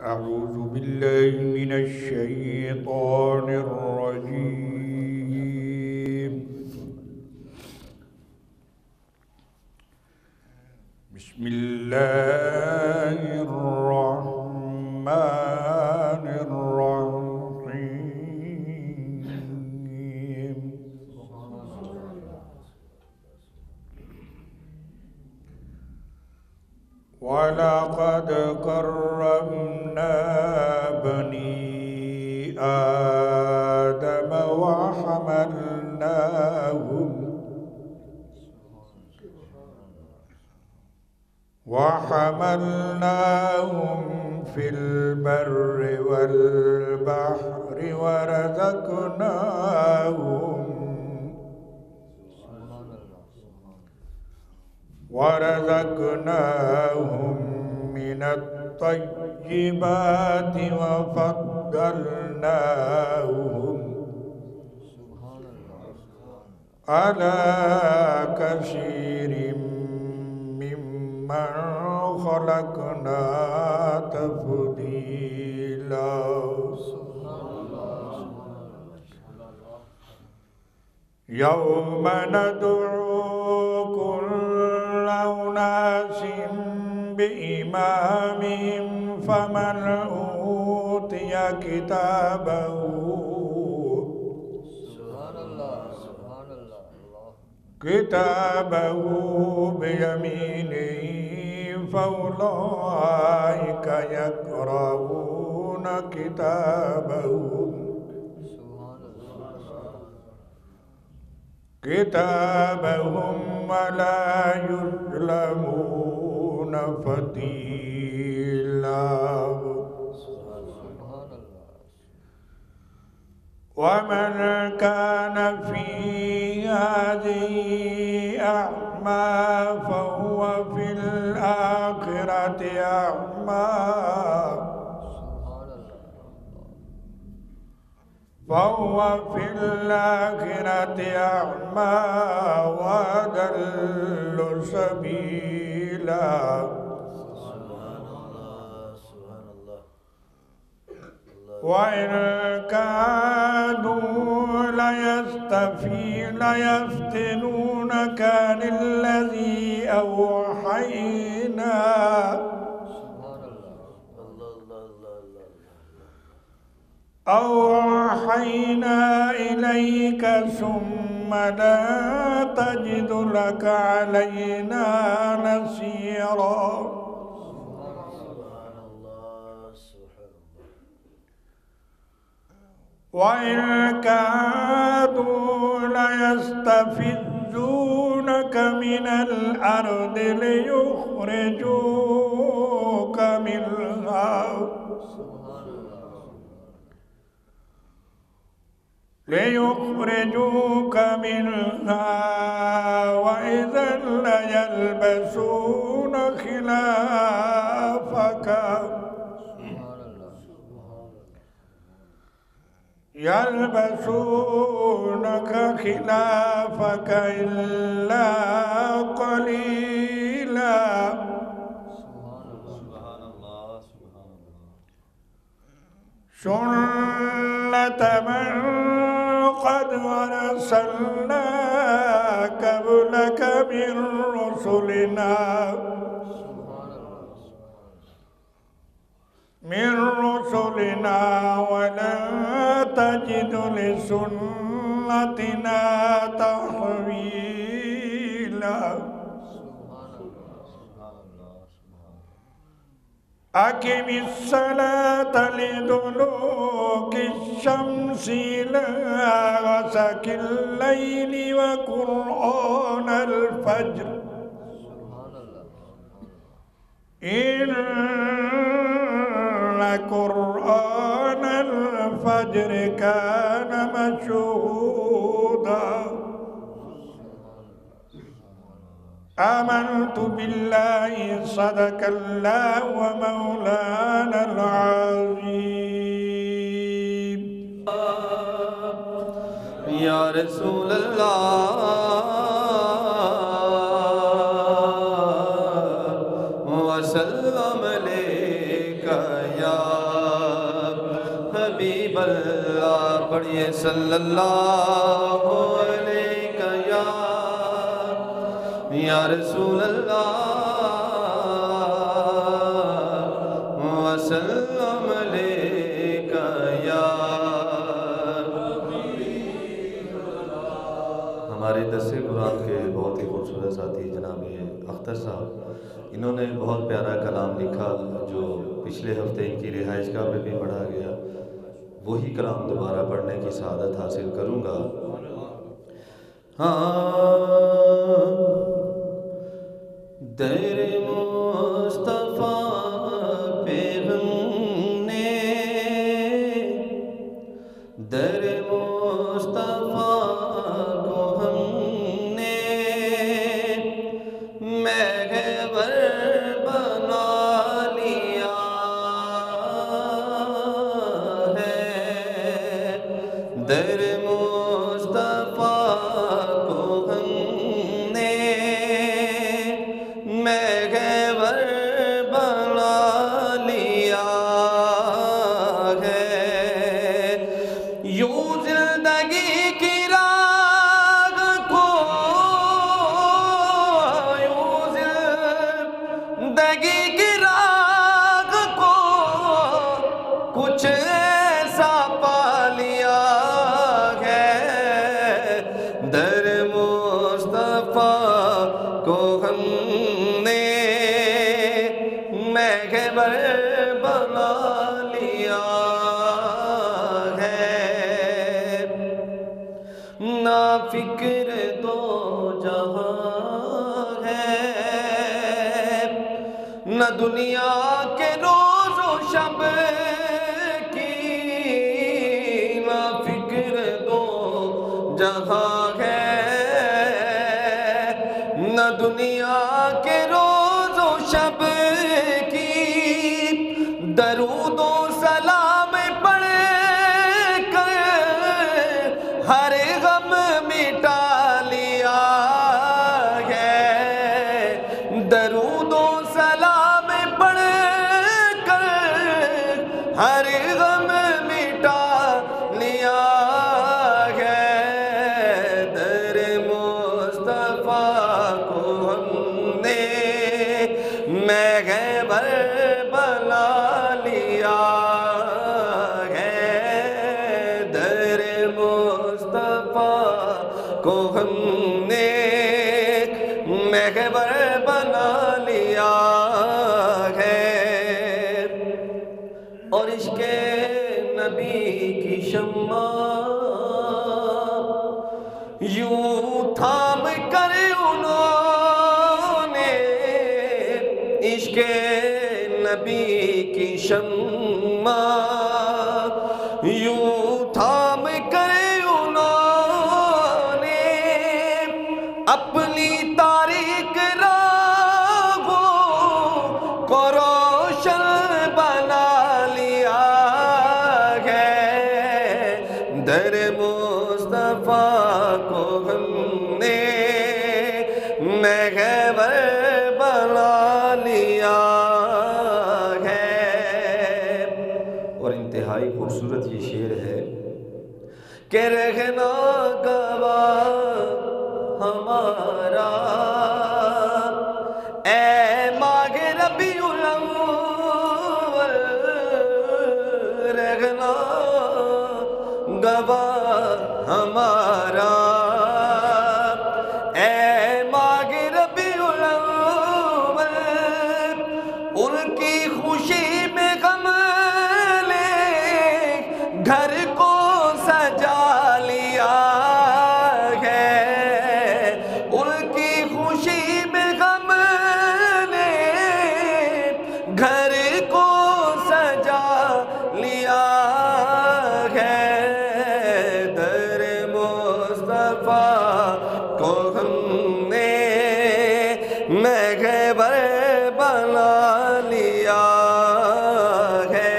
أعوذ بالله من الشيطان الرجيم. بسم الله الرحمن الرحيم. ولقد كرمنا بني آدم وحملناهم في البر والبحر ورزقناهم من الطيبات وفضلناهم على كثير ممن خلقنا تفضيلا. يوم ندعو كل أناس بإمامهم فمن أوتي كتابه بيمينه فأولئك يقرؤون كتابهم ولا يظلمون فتيلا. ومن كان في هذه أعمى فهو في الآخرة أعمى وأضل سبيلا. وإن كادوا ليفتنونك عن الذي أوحينا إليك ثم لا تجد لك علينا نصيرا. وإن كادوا ليستفزونك من الأرض ليخرجوك منها وإذا ليلبسون خلافك إلا قليلا. سنة من قد أرسلنا قبلك من رسلنا ولا تجد لسنتنا تحويلا. أقم الصلاة لدلوك الشمس إلى غسق الليل وقرآن الفجر إن قرآن الفجر كان مشهودا. آمنت بالله صدق الله ومولانا العظيم. يا رسول الله وسلم عليك يا اللہ پڑھیے صلی اللہ علیہ یا رسول اللہ وسلم علیہ یا ہمارے درس قرآن کے بہت ہی خوبصورت ساتھی جناب اختر صاحب، انہوں نے بہت پیارا کلام لکھا جو پچھلے ہفتے ان کی رہائش گاہ میں بھی پڑھا گیا، وہی کلام دوبارہ پڑھنے کی سعادت حاصل کروں گا۔ در مصطفیٰ پہ ہم نے، در مصطفیٰ کو ہم نے محور بنا لیا ہے، در مصطفیٰ کو ہم نے محور بنا لیا ہے، یوں زندگی کی راہ کو، یوں زندگی کی راہ کو کچھ ایسا پا لیا ہے، در مصطفیٰ کو ہم نے محور بنا لیا ہے، نہ فکر دو جہاں ہے، نہ دنیا کے روز و شب کی، نہ فکر دو جہاں ہے، نہ دنیا کے روز و شب کی، درود و سلام پڑھ کر ہر غم مٹا لیا ہے، درود و سلام پڑھ کر ہر غم مٹا لیا ہے، در مصطفیٰ کو ہم نے محور بنا لیا ہے، در مصطفیٰ کو ہم نے محور بنا لیا ہے، اور عشق نبی کی شمع یوں تھام کر انہوں نے، عشق نبی کی شمع یوں تھام کر انہوں نے اپنی تاریک راہوں کو روشن بنا لیا ہے، در مصطفیٰ کو ہم نے محور بنا لیا ہے، اور انتہائی خوبصورت یہ شعر ہے کہ رہنا گواہ ہمارا اے ماہ ربیع الاول، رہنا گواہ ہمارا اے ماہ ربیع الاول، ان کی خوشی میں غم لے گھر کو سجا لیا ہے، ان کی خوشی میں غم لے گھر کو سجا لیا ہے، در مصطفیٰ کو ہم نے محور بنا لیا ہے،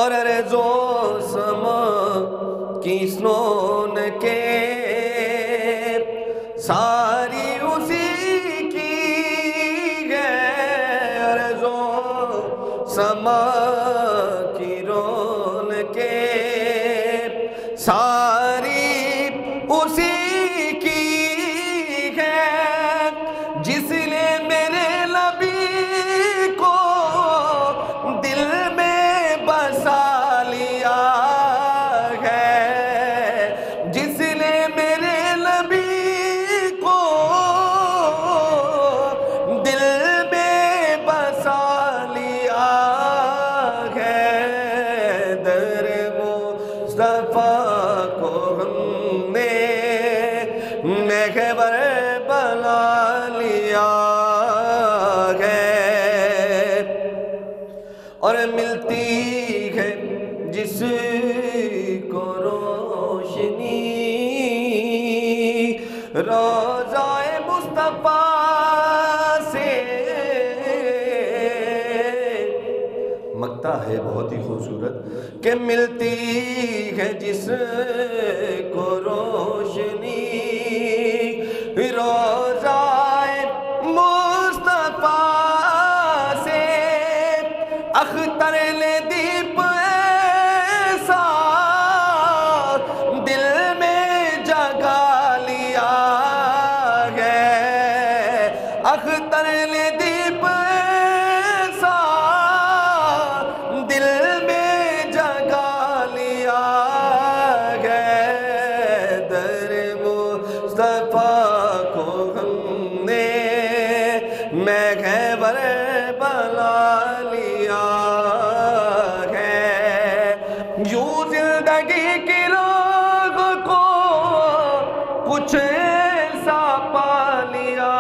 اور ارض و سما کی سنون کے ساری اسی کی ہے، ارض و سما کی اور ملتی ہے جس کو روشنی روضہ مصطفیٰ سے، مکتا ہے بہت ہی خوبصورت کہ ملتی ہے جس کو روشنی روضہ مصطفیٰ سے، اختر نے دیپ ایسا دل میں جگا لیا ہے، اختر نے دیپ ایسا دل میں جگا لیا ہے، در مصطفیٰ کو ہم نے محور بنا لیا ہے، یوں زندگی کی راہ کو کچھ ایسا پا لیا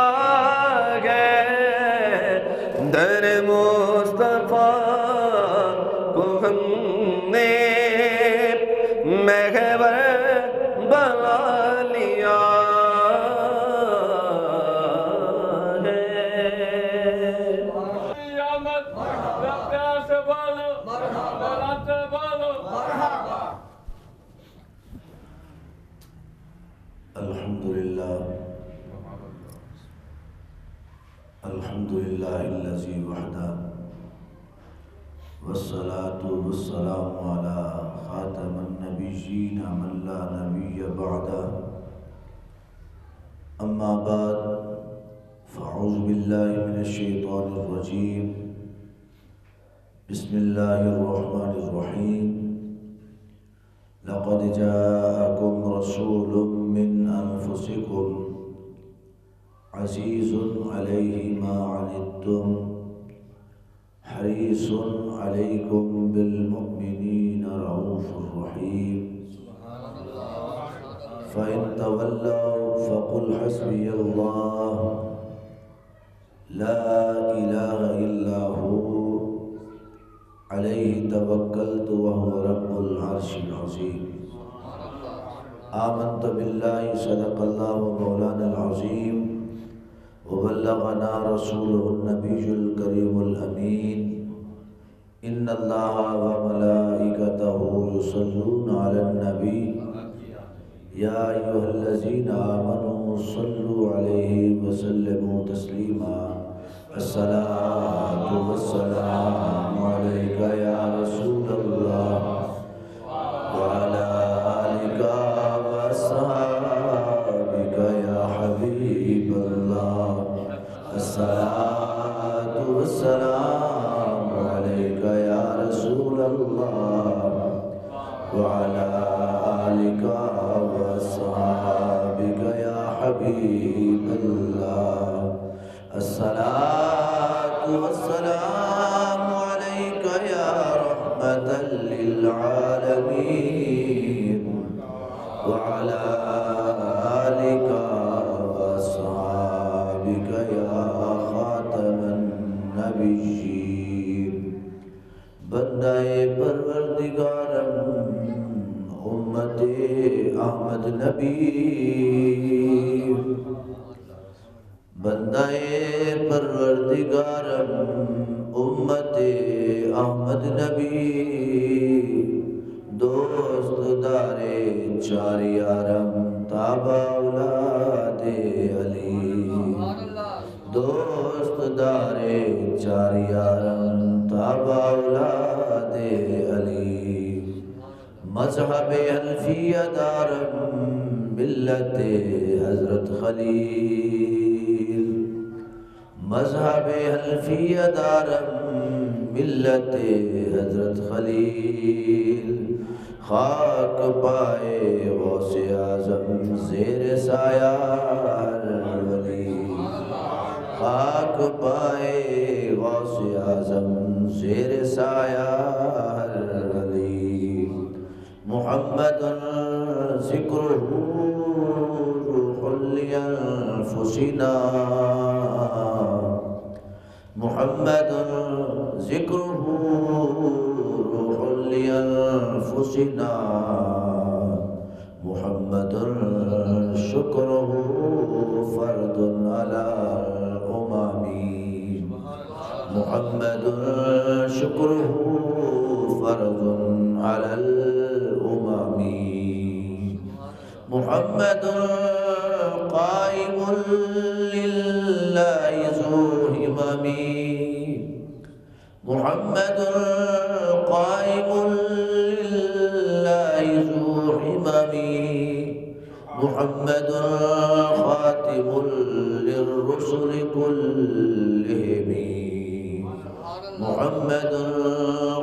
ہے، در مصطفیٰ کو ہم نے محور بنا لیا الحمدللہ الذی وحدہ والصلاة والسلام علی خاتم النبیین من لا نبی بعدہ، اما بعد فاعوذ باللہ من الشیطان الرجیم، بسم اللہ الرحمن الرحیم، لقد جاءکم رسول من انفسکم عزیز علیہ ما عنتم حریص علیکم بالمؤمنین رؤوف رحیم، فإن تولوا فقل حسبی اللہ لا الہ الا هو علیہ توکلت وهو رب العرش العظیم، آمنت باللہ صدق اللہ مولانا العظیم، وبلغنا رسوله النبي الكريم الأمين، إن الله وملائكته يصلون على النبي يا أيها الذين آمنوا صلوا عليه وسلموا تسليما، الصلاة والسلام عليك يا رسول الله وعلى آلك وأصحابك يا حبيب الله، الصلاة والسلام عليك يا رسول الله وعلى آلك وأصحابك يا حبيب الله، الصلاة والسلام عليك يا رحمة للعالمين وعلى آلك وأصحابك يا خاتم النبيين، بندہ پروردگارم امت احمد نبی، بندہ پروردگارم امت احمد نبی، دوست دارے چار یارم تابع اولاد علی، دوست دارے چار یارم تابع اولاد علی، مذہب حنفیہ دارم ملت حضرت خلیل، مذہب حنفیہ دارم ملت حضرت خلیل، خاک پائے غوث اعظم زیر سایہ ولی، خاک پائے غوث اعظم زیر سایہ ولی، محمد ذکرہ روح لانفسنا محمد ذکرہ روح لأنفسنا محمد شکرہ فرد علی الامم محمد شکرہ فرد علی الامم محمد قائم للہ ذو ہمم محمد قائم للہ ذو ہمم محمد خاتم للرسل كلهم محمد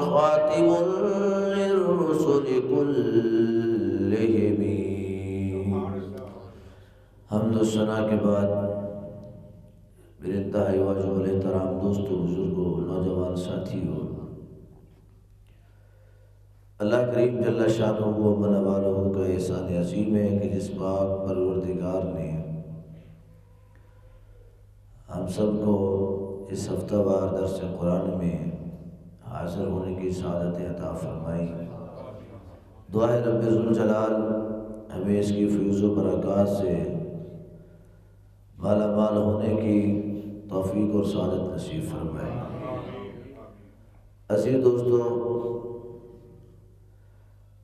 خاتم للرسل كلهم حمد و ثنا کے بعد میرے انتہائی واجب الاحترام دوستوں، بزرگوں، نوجوان ساتھیوں، اللہ کریم جل شانہ و من والہ کا احسان عظیم ہے کہ جس پاک پروردگار نے ہم سب کو اس ہفتہ وار درس قرآن میں حاضر ہونے کی سعادت عطا فرمائی۔ دعا ہے رب ذوالجلال ہمیں اس کی فیض و برکات سے مالا مال ہونے کی توفیق اور سعادت نصیب فرمائے۔ عزیز دوستو،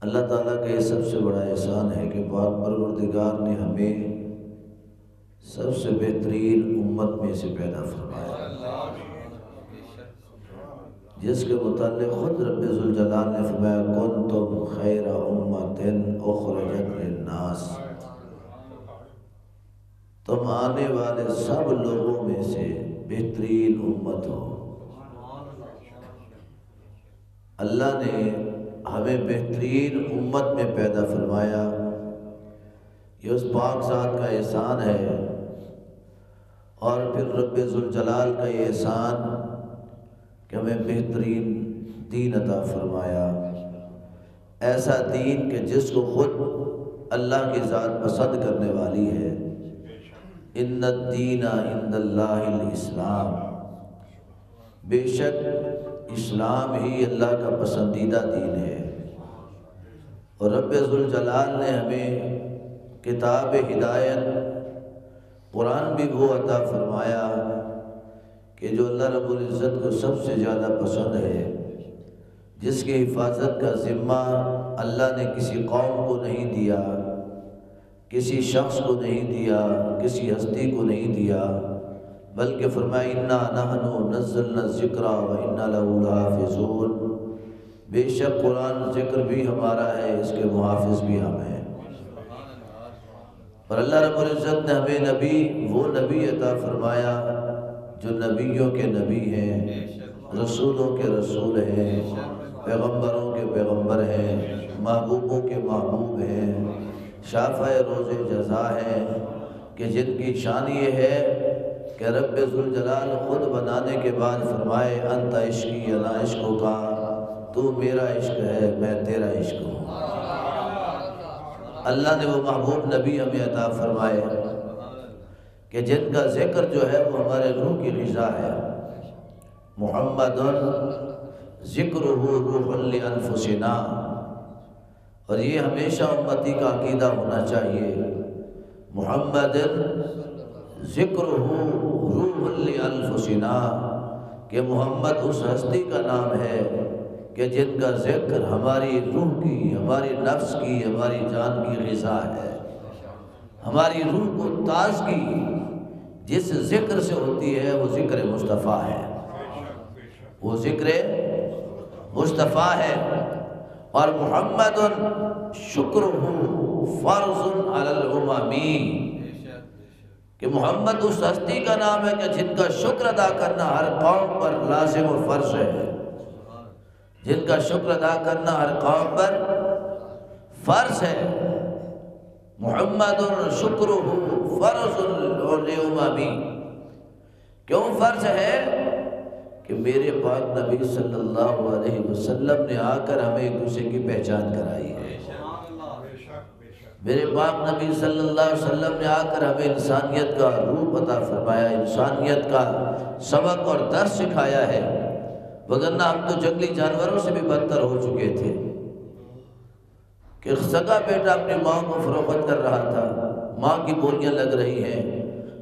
اللہ تعالیٰ کا یہ سب سے بڑا احسان ہے کہ پاک پروردگار نے ہمیں سب سے بہترین امت میں سے پیدا فرمایا، جس کے متعلق خود رب ذوالجلال نے فرمایا کنتم خیر امۃ اخرجت للناس، تم آنے والے سب لوگوں میں سے بہترین امت ہو۔ اللہ نے ہمیں بہترین امت میں پیدا فرمایا، یہ اس پاک ذات کا احسان ہے، اور پھر رب ذوالجلال کا یہ احسان کہ ہمیں بہترین دین عطا فرمایا، ایسا دین کہ جس کو خود اللہ کی ذات پسند کرنے والی ہے۔ ان الدین عند اللہ الاسلام، بے شک اسلام ہی اللہ کا پسندیدہ دین ہے۔ اور رب ذوالجلال نے ہمیں کتاب ہدایت قرآن بھی وہ عطا فرمایا کہ جو اللہ رب العزت کو سب سے زیادہ پسند ہے، جس کی حفاظت کا ذمہ اللہ نے کسی قوم کو نہیں دیا، کسی شخص کو نہیں دیا، کسی ہستی کو نہیں دیا، بلکہ فرمایا انا نحن نزلنا الذکر وانا لہ لحافظون، بے شک قرآن ذکر بھی ہمارا ہے، اس کے محافظ بھی ہم ہیں۔ اور اللہ رب العزت نے ہمیں نبی، وہ نبی عطا فرمایا جو نبیوں کے نبی ہیں، رسولوں کے رسول ہیں، پیغمبروں کے پیغمبر ہیں، محبوبوں کے محبوب ہیں، شافع روز جزا ہے، کہ جن کی شان یہ ہے کہ رب ذوالجلال خود بنانے کے بعد فرمائے انت عشقی انا عشقوں کا، تو میرا عشق ہے میں تیرا عشق ہوں۔ اللہ نے وہ محبوب نبی ہمیں عطا فرمائے کہ جن کا ذکر جو ہے وہ ہمارے روح کی غذا ہے۔ محمد ذکرہ روح لانفسنا، اور یہ ہمیشہ امتی کا عقیدہ ہونا چاہیے، محمد ذکرہ روح لانفسنا، کہ محمد اس ہستی کا نام ہے کہ جن کا ذکر ہماری روح کی، ہماری نفس کی، ہماری جان کی غذا ہے۔ ہماری روح کو تازگی جس ذکر سے ہوتی ہے وہ ذکر مصطفیٰ ہے، وہ ذکر مصطفیٰ ہے۔ اور محمد شکرہ فرض علی الامم، کہ محمد اس ہستی کا نام ہے کہ جن کا شکر ادا کرنا ہر قوم پر لازم و فرض ہے، جن کا شکر ادا کرنا ہر قوم پر فرض ہے۔ محمد شکرہ فرض للامم، کیوں فرض ہے؟ کہ میرے پاک نبی صلی اللہ علیہ وسلم نے آ کر ہمیں ایک دوسرے کی پہچان کرائی ہے۔ میرے پاک نبی صلی اللہ علیہ وسلم نے آ کر ہمیں انسانیت کا روپ عطا فرمایا، انسانیت کا سبق اور درس سکھایا ہے، وگرنہ ہم تو جنگلی جانوروں سے بھی بدتر ہو چکے تھے کہ سگا بیٹا اپنی ماں کو فروخت کر رہا تھا، ماں کی بولیاں لگ رہی ہیں،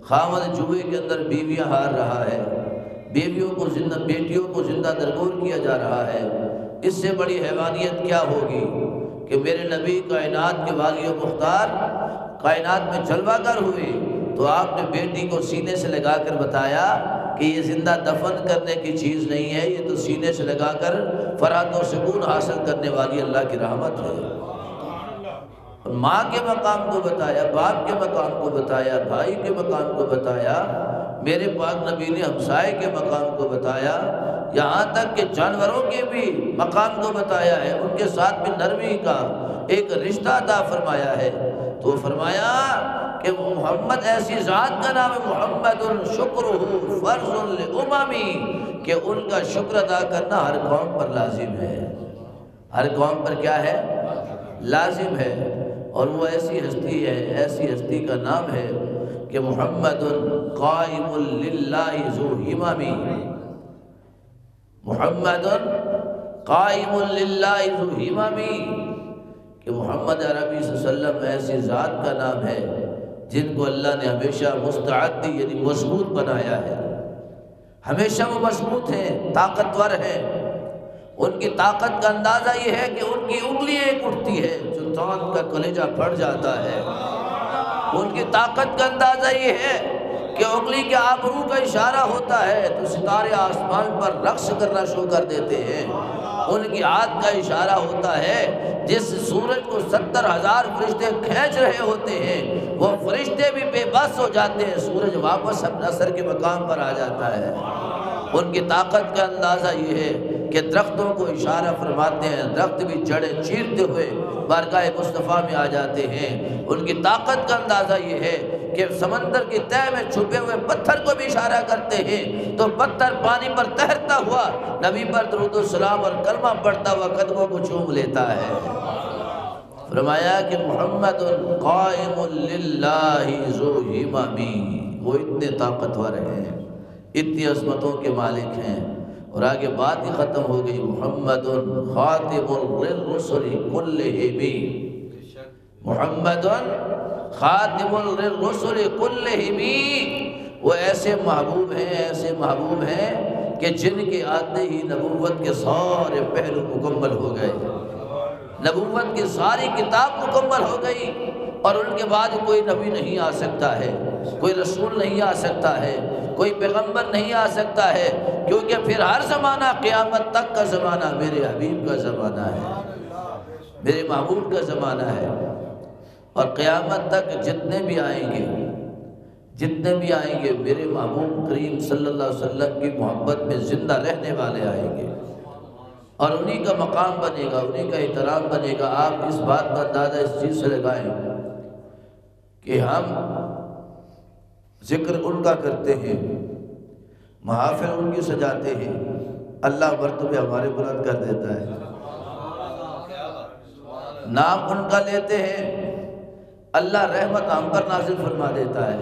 خاوند جوئے کے اندر بیویاں ہار رہا ہے، بیٹیوں کو زندہ درگور کیا جا رہا ہے۔ اس سے بڑی حیوانیت کیا ہوگی کہ میرے نبی کائنات کے والی و مختار کائنات میں جلوہ گر ہوئے تو آپ نے بیٹی کو سینے سے لگا کر بتایا کہ یہ زندہ دفن کرنے کی چیز نہیں ہے، یہ تو سینے سے لگا کر فرحت و سکون حاصل کرنے والی اللہ کی رحمت ہے۔ ماں کے مقام کو بتایا، باپ کے مقام کو بتایا، بھائی کے مقام کو بتایا، میرے پاک نبی نے ہمسائے کے مقام کو بتایا، یہاں تک کہ جانوروں کے بھی مقام کو بتایا ہے، ان کے ساتھ بھی نرمی کا ایک رشتہ عطا فرمایا ہے۔ تو فرمایا کہ محمد ایسی ذات کا نام ہے، محمد شکرہ فرض للاممی، کہ ان کا شکر ادا کرنا ہر قوم پر لازم ہے، ہر قوم پر کیا ہے؟ لازم ہے۔ اور وہ ایسی ہستی ہے، ایسی ہستی کا نام ہے کہ محمد قائم للہ ذو ہممی، محمد قائم للہ ذو ہممی، کہ محمد عربی صلی اللہ علیہ وسلم ایسی ذات کا نام ہے جن کو اللہ نے ہمیشہ مستعدی یعنی مضبوط بنایا ہے، ہمیشہ وہ مضبوط ہیں، طاقتور ہیں۔ ان کی طاقت کا اندازہ یہ ہے کہ ان کی انگلی ایک اٹھتی ہے جو چاند کا کلیجہ پھٹ جاتا ہے، ان کی طاقت کا اندازہ یہ ہے کہ انگلی کے آبرو کا اشارہ ہوتا ہے تو ستارے آسمان پر رقص کرنا شروع کر دیتے ہیں، ان کی ہاتھ کا اشارہ ہوتا ہے جس سورج کو 70,000 فرشتے کھینچ رہے ہوتے ہیں وہ فرشتے بھی بے بس ہو جاتے ہیں، سورج واپس اپنے اثر کے مقام پر آ جاتا ہے۔ ان کی طاقت کا اندازہ یہ ہے کہ درختوں کو اشارہ فرماتے ہیں، درخت بھی جڑیں چیرتے ہوئے بارگاہ مصطفیٰ میں آ جاتے ہیں۔ ان کی طاقت کا اندازہ یہ ہے کہ سمندر کی تہہ میں چھپے ہوئے پتھر کو بھی اشارہ کرتے ہیں تو پتھر پانی پر تیرتا ہوا نبی پر درود و سلام اور کلمہ پڑھتا ہوا قدموں کو چوم لیتا ہے۔ فرمایا کہ محمد قائم للہ ذو ہممی، وہ اتنے طاقتور ہیں، اتنی عظمتوں کے مالک ہیں۔ اور آگے بات ہی ختم ہو گئی، محمد خاتم للرسل کلہم، محمد خاتم للرسل کلہم، وہ ایسے محبوب ہیں، ایسے محبوب ہیں کہ جن کے آتے ہی نبوت کے سارے پہلو مکمل ہو گئے، نبوت کی ساری کتاب مکمل ہو گئی، اور ان کے بعد کوئی نبی نہیں آ سکتا ہے، کوئی رسول نہیں آ سکتا ہے، کوئی پیغمبر نہیں آ سکتا ہے، کیونکہ پھر ہر زمانہ قیامت تک کا زمانہ میرے حبیب کا زمانہ ہے، میرے محبوب کا زمانہ ہے۔ اور قیامت تک جتنے بھی آئیں گے، جتنے بھی آئیں گے میرے محبوب کریم صلی اللہ علیہ وسلم کی محبت میں زندہ رہنے والے آئیں گے، اور انہی کا مقام بنے گا، انہی کا احترام بنے گا۔ آپ اس بات کا اندازہ اس چیز سے لگائیں کہ ہم ذکر ان کا کرتے ہیں، محافل ان کی سجاتے ہیں، اللہ مرتبے ہمارے بلند کر دیتا ہے، نام ان کا لیتے ہیں، اللہ رحمت ہم پر نازل فرما دیتا ہے،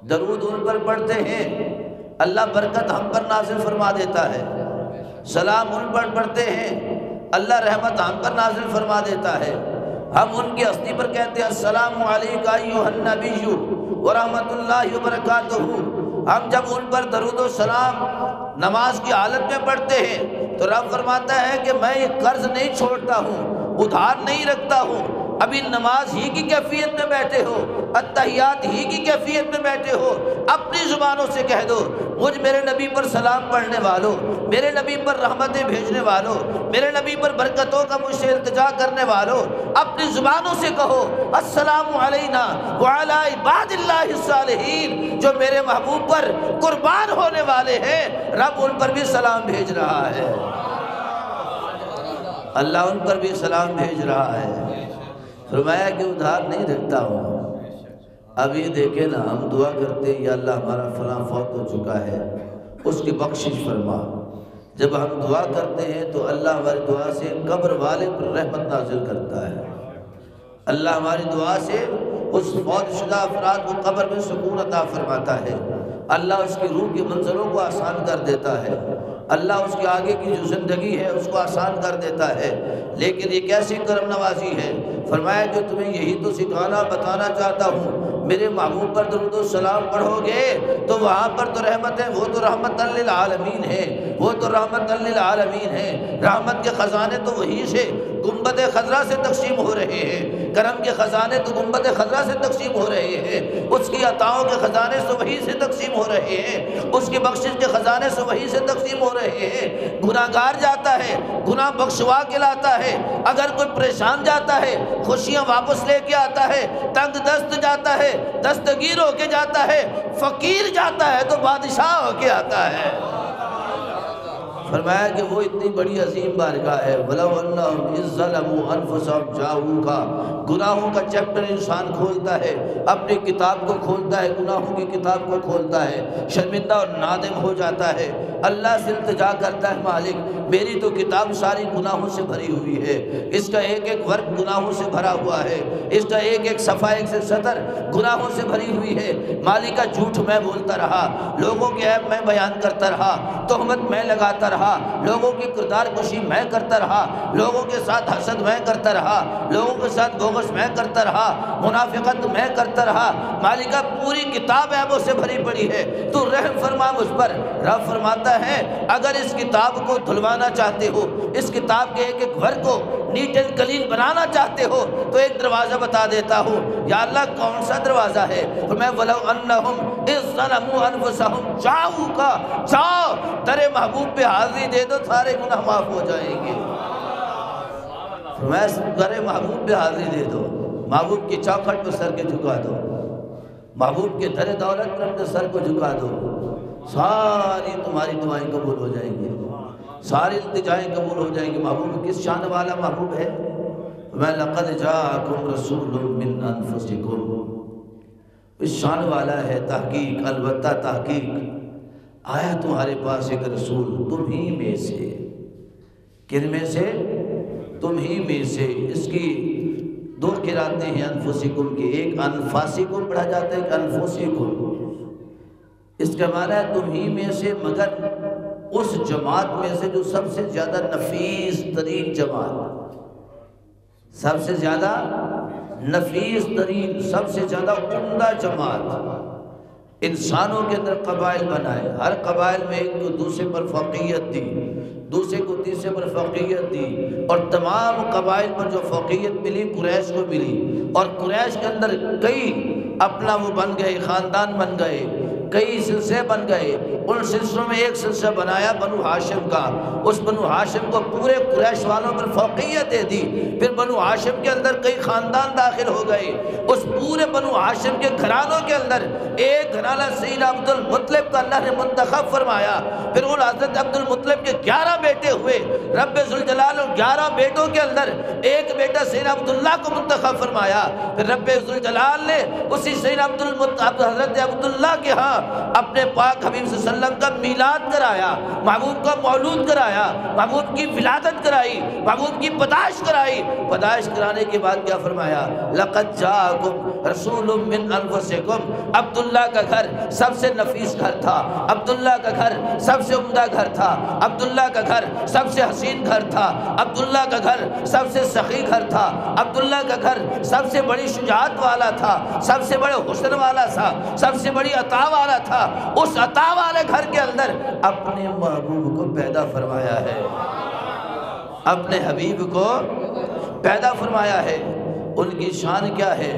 درود ان پر پڑھتے ہیں، اللہ برکت ہم پر نازل فرما دیتا ہے، سلام ان پر پڑھتے ہیں، اللہ رحمت ہم پر نازل فرما دیتا ہے۔ ہم ان کی ہستی پر کہتے ہیں السلام علیکہ ایھا النبی ورحمۃ اللہ وبرکاتہ۔ ہم جب ان پر درود و سلام نماز کی حالت میں پڑھتے ہیں تو رب فرماتا ہے کہ میں یہ قرض نہیں چھوڑتا ہوں، ادھار نہیں رکھتا ہوں، ابھی نماز ہی کی کیفیت میں بیٹھے ہو، اتحیات ہی کی کیفیت میں بیٹھے ہو، اپنی زبانوں سے کہہ دو مجھ میرے نبی پر سلام پڑھنے والوں، میرے نبی پر رحمتیں بھیجنے والوں، میرے نبی پر برکتوں کا مجھ سے التجا کرنے والوں، اپنی زبانوں سے کہو السلام علینا وعلی عباد اللہ الصالحین، جو میرے محبوب پر قربان ہونے والے ہیں رب ان پر بھی سلام بھیج رہا ہے، اللہ ان پر بھی سلام بھیج رہا ہے۔ فرمایا کہ ادھار نہیں رکھتا ہوں۔ اب یہ دیکھیں نا، ہم دعا کرتے ہیں یا اللہ ہمارا فلاں فوت ہو چکا ہے، اس کی بخشش فرما۔ جب ہم دعا کرتے ہیں تو اللہ ہماری دعا سے قبر والے پر رحمت نازل کرتا ہے، اللہ ہماری دعا سے اس فوت شدہ افراد کو قبر میں سکون عطا فرماتا ہے، اللہ اس کی روح کی منظروں کو آسان کر دیتا ہے، اللہ اس کے آگے کی جو زندگی ہے اس کو آسان کر دیتا ہے۔ لیکن یہ کیسی کرم نوازی ہے، فرمایا جو تمہیں یہی تو سکھانا بتانا چاہتا ہوں، میرے محبوب پر درود و سلام پڑھو گے تو وہاں پر تو رحمت ہے، وہ تو رحمت للعالمین ہے، وہ تو رحمت للعالمین ہے۔ رحمت کے خزانے تو وہی سے گنبد خضرا سے تقسیم ہو رہے ہیں، کرم کے خزانے تو گنبد خضرا سے تقسیم ہو رہے ہیں، اس کی عطاؤں کے خزانے سے وہی سے تقسیم ہو رہے ہیں، اس کی بخشش کے خزانے سے وہی سے تقسیم ہو رہے ہیں۔ گناہگار جاتا ہے گناہ بخشوا کے لاتا ہے، اگر کوئی پریشان جاتا ہے خوشیاں واپس لے کے آتا ہے، تنگ دست جاتا ہے دستگیر ہو کے جاتا ہے، فقیر جاتا ہے تو بادشاہ ہو کے آتا ہے۔ فرمایا کہ وہ اتنی بڑی عظیم بارگاہ ہے، وَلَوْ أَنَّهُمْ إِذ ظَّلَمُوا أَنفُسَهُمْ جَاءُوكَ، گناہوں کا چیپٹر انسان کھولتا ہے، اپنی کتاب کو کھولتا ہے، گناہوں کی کتاب کو کھولتا ہے، شرمندہ اور نادم ہو جاتا ہے، اللہ سے التجا کرتا ہے مالک میری تو کتاب ساری گناہوں سے بھری ہوئی ہے، اس کا ایک ایک ورق گناہوں سے بھرا ہوا ہے، اس کا ایک ایک صفحہ ایک سے سطر گناہوں سے بھری ہوئی ہے۔ مالک کا جھوٹ میں بولتا رہا، لوگوں کے عیب میں بیان کرتا رہا، تہمت میں لگاتا رہا، لوگوں کی کردار کشی میں کرتا رہا، لوگوں کے ساتھ حسد میں کرتا رہا، لوگوں کے ساتھ بغض میں کرتا رہا، منافقت میں کرتا رہا۔ مالکہ پوری کتاب عیبوں سے بھری پڑی ہے، تو رحم فرما مجھ پر۔ رب فرماتا ہے اگر اس کتاب کو دھلوانا چاہتے ہو، اس کتاب کے ایک ایک ورق کو نیٹ اینڈ کلین بنانا چاہتے ہو تو ایک دروازہ بتا دیتا ہوں۔ یا اللہ کون سا دروازہ ہے؟ میں وَلَوْ أَنَّهُمْ إِذْ ظَّلَمُوا أَنفُسَهُمْ جَاءُوكَ، جاؤ تیرے محبوب پہ حاضری دے دو سارے گناہ معاف ہو جائیں گے۔ میں تیرے محبوب پہ حاضری دے دو، محبوب کی چوکھٹ پہ سر کے جھکا دو، محبوب کے در دولت پر اپنے سر کو جھکا دو، ساری تمہاری دعائیں قبول ہو جائیں گی، ساری التجائیں قبول ہو جائیں گی۔ محبوب کس شان والا محبوب ہے؟ میں لقد جاءکم رسول من انفسکم، اس شان والا ہے، تحقیق البتہ تحقیق آیا تمہارے پاس ایک رسول تم ہی میں سے۔ کن میں سے؟ تم ہی میں سے۔ اس کی دو قراتیں ہیں انفسکم کی، ایک انفاسکم پڑھا جاتا ہے، ایک انفسکم۔ اس کا معنی ہے تم ہی میں سے، مگر اس جماعت میں سے جو سب سے زیادہ نفیس ترین جماعت، سب سے زیادہ نفیس ترین، سب سے زیادہ عمدہ جماعت۔ انسانوں کے اندر قبائل بنائے، ہر قبائل میں ایک کو دوسرے پر فوقیت دی، دوسرے کو تیسرے پر فوقیت دی، اور تمام قبائل پر جو فوقیت ملی قریش کو ملی، اور قریش کے اندر کئی اپنا وہ بن گئے، خاندان بن گئے، کئی سلسلے بن گئے۔ ان سلسلوں میں ایک سلسلہ بنایا بنو ہاشم کا، اس بنو ہاشم کو پورے قریش والوں پر فوقیت دے دی۔ پھر بنو ہاشم کے اندر کئی خاندان داخل ہو گئے، اس پورے بنو ہاشم کے گھرانوں کے اندر ایک گھرانہ سیدنا عبد المطلب کا اللہ نے منتخب فرمایا۔ پھر ان حضرت عبد المطلب کے 11 بیٹے ہوئے، رب ذوالجلال اور 11 بیٹوں کے اندر ایک بیٹا سیدنا عبداللہ کو منتخب فرمایا۔ پھر رب ذوالجلال نے اسی سیدنا حضرت عبداللہ کے ہاں اپنے پاک حبیب صلی اللہ علیہ وسلم کا میلاد کرایا، محبوب کا مولود کرایا، محبوب کی ولادت کرائی، محبوب کی پیدائش کرائی۔ پیدائش کرانے کے بعد کیا فرمایا؟ لقد جاءکم رسول من انفسکم۔ عبداللہ کا گھر سب سے نفیس گھر تھا، عبداللہ کا گھر سب سے عمدہ گھر تھا، عبداللہ کا گھر سب سے حسین گھر تھا، عبداللہ کا گھر سب سے سخی گھر تھا، عبداللہ کا گھر سب سے بڑی شجاعت والا تھا، سب سے بڑے حسن والا تھا، سب سے بڑی عطا والا تھا۔ اس عطا والے گھر کے اندر اپنے محبوب کو پیدا فرمایا ہے، اپنے حبیب کو پیدا فرمایا ہے۔ ان کی شان کیا ہے؟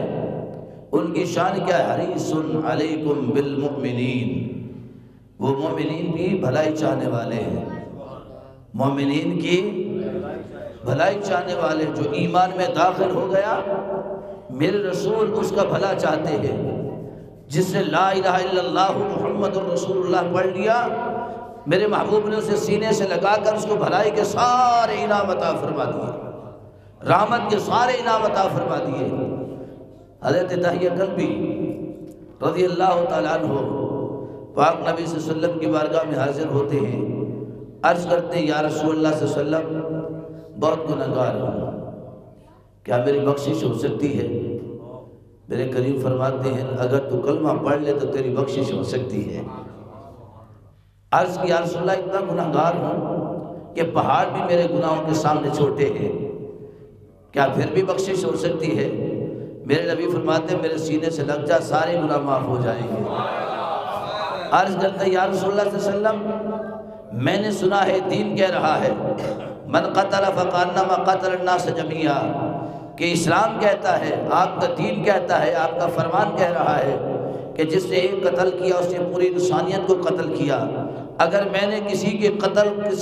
ان کی شان کیا ہے؟ حریص علیکم بالمؤمنین، وہ مومنین کی بھلائی چاہنے والے ہیں، مومنین کی بھلائی چاہنے والے۔ جو ایمان میں داخل ہو گیا میرے رسول اس کا بھلا چاہتے ہیں، جس نے لا الہ الا اللہ محمد الرسول اللہ پڑھ لیا میرے محبوب نے اسے سینے سے لگا کر اس کو بھلائی کے سارے انعام عطا فرما دیے، رحمت کے سارے انعام عطا فرما دیے۔ حضرت داہیہ کلبی رضی اللہ تعالیٰ عنہ پاک نبی صلی اللہ علیہ وسلم کی بارگاہ میں حاضر ہوتے ہیں، عرض کرتے ہیں یا رسول اللہ صلی اللہ علیہ وسلم بہت گنہگار ہوں، کیا میری بخشش ہو سکتی ہے؟ میرے کریم فرماتے ہیں اگر تو کلمہ پڑھ لے تو تیری بخشش ہو سکتی ہے۔ عرض کی یا رسول اللہ اتنا گناہگار ہوں کہ پہاڑ بھی میرے گناہوں کے سامنے چھوٹے ہیں، کیا پھر بھی بخشش ہو سکتی ہے؟ میرے نبی فرماتے ہیں میرے سینے سے لگ جا، سارے گناہ معاف ہو جائیں گے۔ عرض کرتے یا رسول اللہ صلی اللہ علیہ وسلم میں نے سنا ہے دین کہہ رہا ہے من قتل فکانما قتل الناس جميعا، کہ اسلام کہتا ہے، آپ کا دین کہتا ہے، آپ کا فرمان کہہ رہا ہے کہ جس نے ایک قتل کیا اس نے پوری انسانیت کو قتل کیا۔ اگر میں نے کسی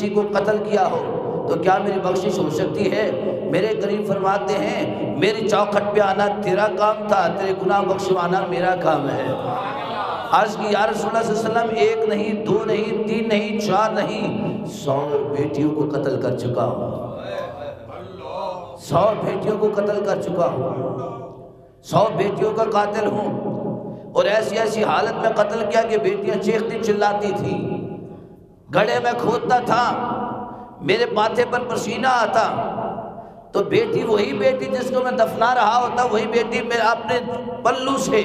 کو قتل کیا ہو تو کیا میری بخشش ہو سکتی ہے؟ میرے کریم فرماتے ہیں میری چوکھٹ پہ آنا تیرا کام تھا، تیرے گناہ بخشوانا میرا کام ہے۔ عرض کی یا رسول اللہ صلی اللہ علیہ وسلم ایک نہیں، دو نہیں، تین نہیں، چار نہیں، 100 بیٹیوں کو قتل کر چکا ہوں، 100 بیٹیوں کو قتل کر چکا ہوں، 100 بیٹیوں کا قاتل ہوں، اور ایسی ایسی حالت میں قتل کیا کہ بیٹیاں چیختی چلاتی تھی، گڑھے میں کھودتا تھا، میرے ماتھے پر پسینہ آتا تو بیٹی وہی بیٹی جس کو میں دفنا رہا ہوتا، وہی بیٹی میں اپنے پلو سے،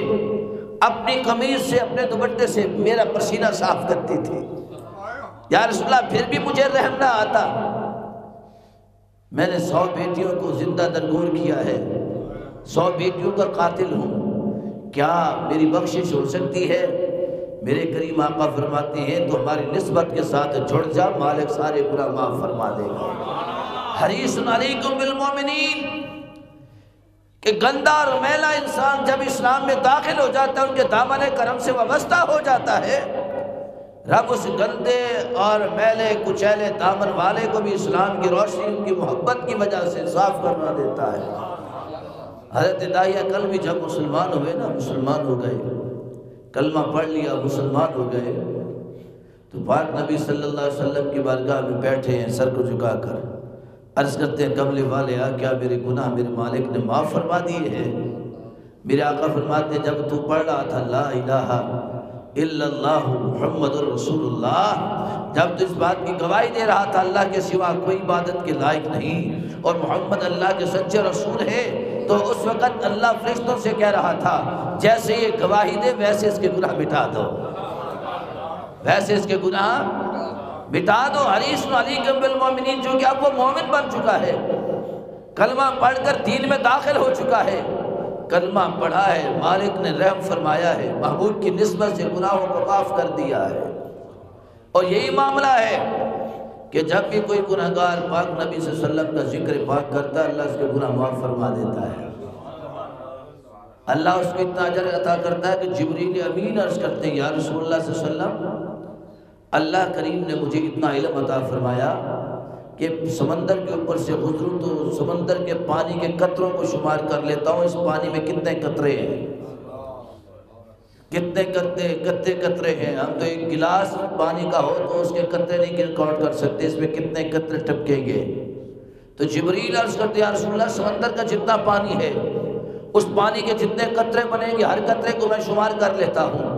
اپنی قمیض سے، اپنے دوپٹے سے میرا پسینہ صاف کرتی تھی۔ یا رسول اللہ پھر بھی مجھے رحم نہ آتا، میں نے 100 بیٹیوں کو زندہ درگور کیا ہے، 100 بیٹیوں کا قاتل ہوں، کیا میری بخشش ہو سکتی ہے؟ میرے کریم آقا فرماتے ہیں تو ہماری نسبت کے ساتھ جڑ جا، مالک سارے گناہ معاف فرما دے گا۔ حریص علیکم بالمومنین، کہ گندہ اور میلا انسان جب اسلام میں داخل ہو جاتا ہے ان کے دامن کرم سے وابستہ ہو جاتا ہے، رب اس گندے اور میلے کچیلے دامن والے کو بھی اسلام کی روشنی ان کی محبت کی وجہ سے صاف کروا دیتا ہے۔ حضرت داعیہ کل بھی جب مسلمان ہوئے نا، مسلمان ہو گئے، کلمہ پڑھ لیا، مسلمان ہو گئے، تو پاک نبی صلی اللہ علیہ وسلم کی بارگاہ میں بیٹھے ہیں سر کو جھکا کر، عرض کرتے ہیں کملے والے کیا میرے گناہ میرے مالک نے معاف فرما دیے ہیں؟ میرے آقا فرماتے ہیں جب تو پڑھ رہا تھا لا الہ الا اللہ محمد رسول اللہ، جب تو اس بات کی گواہی دے رہا تھا اللہ کے سوا کوئی عبادت کے لائق نہیں اور محمد اللہ کے سچے رسول ہے، تو اس وقت اللہ فرشتوں سے کہہ رہا تھا جیسے یہ گواہی دے ویسے اس کے گناہ مٹا دو، ویسے اس کے گناہ مٹا دو۔ حریص علیکم بالمومنین، جو کہ اب وہ مومن بن چکا ہے، کلمہ پڑھ کر دین میں داخل ہو چکا ہے، کلمہ پڑھا ہے، مالک نے رحم فرمایا ہے، محبوب کی نسبت سے گناہوں کو معاف کر دیا ہے۔ اور یہی معاملہ ہے کہ جب بھی کوئی گناہگار پاک نبی صلی اللہ علیہ وسلم کا ذکر پاک کرتا ہے، اللہ اس کے گناہ معاف فرما دیتا ہے، اللہ اس کو اتنا اجر عطا کرتا ہے کہ جبریل امین عرض کرتے ہیں یا رسول اللہ صلی اللہ علیہ وسلم اللہ کریم نے مجھے اتنا علم عطا فرمایا کہ سمندر کے اوپر سے گزروں تو سمندر کے پانی کے قطروں کو شمار کر لیتا ہوں، اس پانی میں کتنے قطرے ہیں، کتنے قطرے ہیں، ہم تو ایک گلاس پانی کا ہو تو اس کے قطرے نہیں کاؤنٹ کر سکتے، اس میں کتنے قطرے ٹپکیں گے۔ تو جبریل عرض کرتے ہیں یا رسول اللہ سمندر کا جتنا پانی ہے اس پانی کے جتنے قطرے بنیں گے ہر قطرے کو میں شمار کر لیتا ہوں۔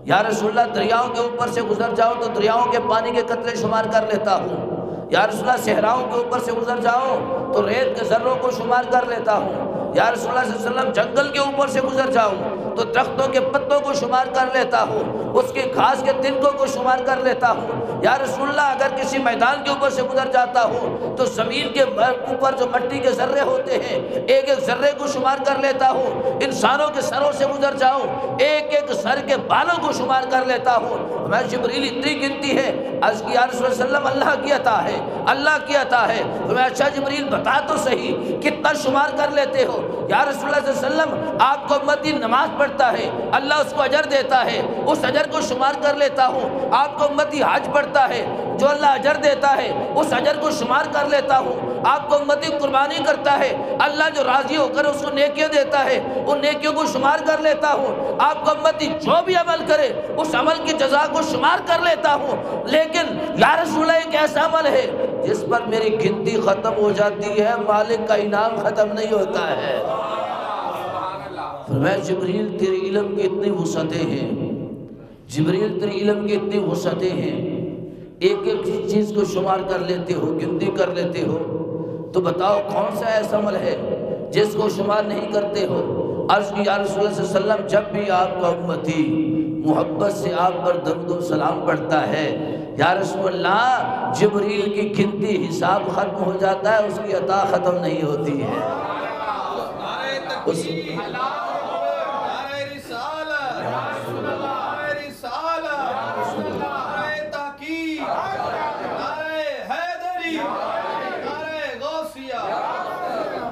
یا رسول اللہ دریاؤں کے اوپر سے گزر جاؤ تو دریاؤں کے پانی کے قطرے شمار کر لیتا ہوں۔ یا رسول اللہ صحراؤں کے اوپر سے گزر جاؤ تو ریت کے ذروں کو شمار کر لیتا ہوں۔ یا رسول اللہ صلی اللہ علیہ وسلم جنگل کے اوپر سے گزر جاؤں تو درختوں کے پتوں کو شمار کر لیتا ہوں، اس کے گھاس کے تنکوں کو شمار کر لیتا ہوں۔ یا رسول اللہ اگر کسی میدان کے اوپر سے گزر جاتا ہوں تو زمین کے اوپر جو مٹی کے ذرے ہوتے ہیں ایک ایک ذرے کو شمار کر لیتا ہوں۔ انسانوں کے سروں سے گزر جاؤں ایک ایک سر کے بالوں کو شمار کر لیتا ہوں۔ میں جبریل اتنی گنتی ہے، عرض کی یا رسول اللہ اللہ کی عطا ہے، اللہ کی عطا ہے۔ تو میں اچھا جبریل بتا تو صحیح کتنا شمار کر لیتے ہو؟ یا رسول اللہ صلی اللہ علیہ وسلم آپ کو امتی نماز پڑھتا ہے اللہ اس کو اجر دیتا ہے، اس اجر کو شمار کر لیتا ہوں۔ آپ کو امتی حج پڑھتا ہے جو اللہ اجر دیتا ہے اس اجر کو شمار کر لیتا ہوں۔ آپ کو امتی قربانی کرتا ہے اللہ جو راضی ہو کر اس کو نیکیاں دیتا ہے ان نیکیوں کو شمار کر لیتا ہوں۔ آپ کو امتی جو بھی عمل کرے اس عمل کی جزا کو شمار کر لیتا ہوں۔ لیکن یا رسول اللہ ایک ایسا عمل ہے جس پر میری گنتی ختم ہو جاتی ہے، مالک کا انعام ختم نہیں ہوتا ہے۔ فرمایا جبریل تیرے علم کی اتنی وسعتیں ہیں، جبریل تیرے علم کی اتنی وسعتیں ہیں، ایک ایک چیز کو شمار کر لیتے ہو، گنتی کر لیتے ہو، تو بتاؤ کون سا ایسا عمل ہے جس کو شمار نہیں کرتے ہو۔ عرض کی یا رسول اللہ صلی اللہ علیہ وسلم جب بھی آپ کا امتی محبت سے آپ پر درود و سلام پڑھتا ہے، یا رسول اللہ جبریل کی گنتی حساب ختم ہو جاتا ہے، اس کی عطا ختم نہیں ہوتی ہے۔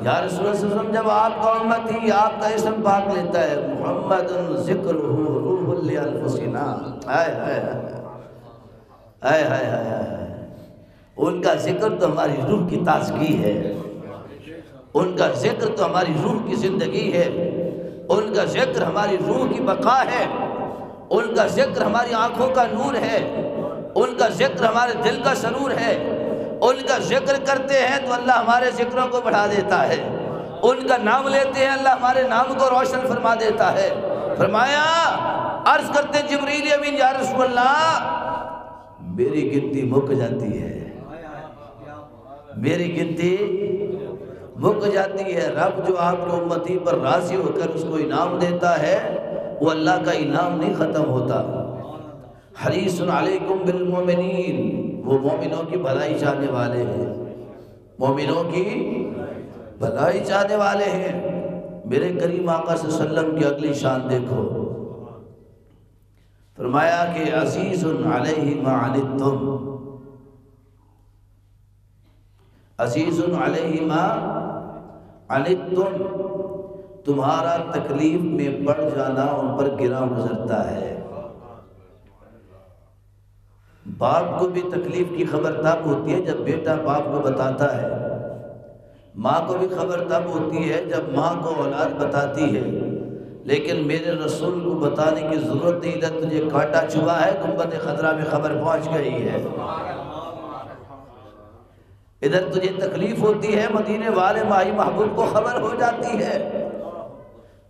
یا رسول اللہ صلی اللہ علیہ وسلم جب آپ کا امتی آپ کا اسم پاک لیتا ہے، محمد ذکرہ روح لانفسنا، ہائے ہائے ہائے ہائے ہائے، ان کا ذکر تو ہماری روح کی تازگی ہے، ان کا ذکر تو ہماری روح کی زندگی ہے، ان کا ذکر ہماری روح کی بقا ہے، ان کا ذکر ہماری آنکھوں کا نور ہے، ان کا ذکر ہمارے دل کا سرور ہے، ان کا ذکر کرتے ہیں تو اللہ ہمارے ذکروں کو بڑھا دیتا ہے، ان کا نام لیتے ہیں اللہ ہمارے نام کو روشن فرما دیتا ہے۔ فرمایا عرض کرتے جبریل امین یا رسول اللہ میری گنتی مک جاتی ہے، میری گنتی مک جاتی ہے۔ رب جو آپ کو امتی پر راضی ہو کر اس کو انعام دیتا ہے وہ اللہ کا انعام نہیں ختم ہوتا۔ حریص علیکم بالمومنین، وہ مومنوں کی بھلائی چاہنے والے ہیں، مومنوں کی بھلائی چاہنے والے ہیں۔ میرے کریم آقا صلی اللہ علیہ وسلم کی اگلی شان دیکھو، فرمایا کہ عزیز علیہ ما عنتم، عزیز علیہ ما عنتم، تمہارا تکلیف میں پڑ جانا ان پر گراں گزرتا ہے۔ باپ کو بھی تکلیف کی خبر تب ہوتی ہے جب بیٹا باپ کو بتاتا ہے، ماں کو بھی خبر تب ہوتی ہے جب ماں کو اولاد بتاتی ہے، لیکن میرے رسول کو بتانے کی ضرورت نہیں، ادھر تجھے کانٹا چبھا ہے گنبد خضرا میں خبر پہنچ گئی ہے، ادھر تجھے تکلیف ہوتی ہے مدینے والے مائی محبوب کو خبر ہو جاتی ہے۔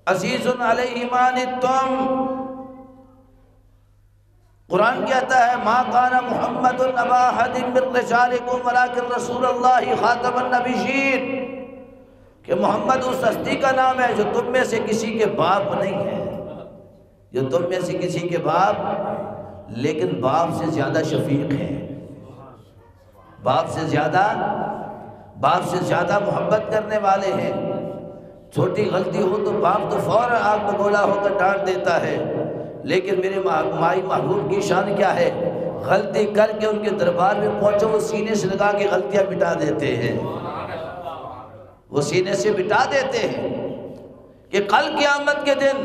عزیز علیہ ما عنتم، قرآن کہتا ہے ما کان محمد ابا احد من رجالکم ولکن رسول اللہ خاتم النبیین، کہ محمد اس ہستی کا نام ہے جو تم میں سے کسی کے باپ نہیں ہے، جو تم میں سے کسی کے باپ لیکن باپ سے زیادہ شفیق ہے، باپ سے زیادہ محبت کرنے والے ہیں۔ چھوٹی غلطی ہو تو باپ تو فوراً آگ بگولا ہو کر ڈانٹ دیتا ہے، لیکن میرے مائی محبوب کی شان کیا ہے، غلطی کر کے ان کے دربار میں پہنچو وہ سینے سے لگا کے غلطیاں مٹا دیتے ہیں، وہ سینے سے مٹا دیتے ہیں کہ کل قیامت کے دن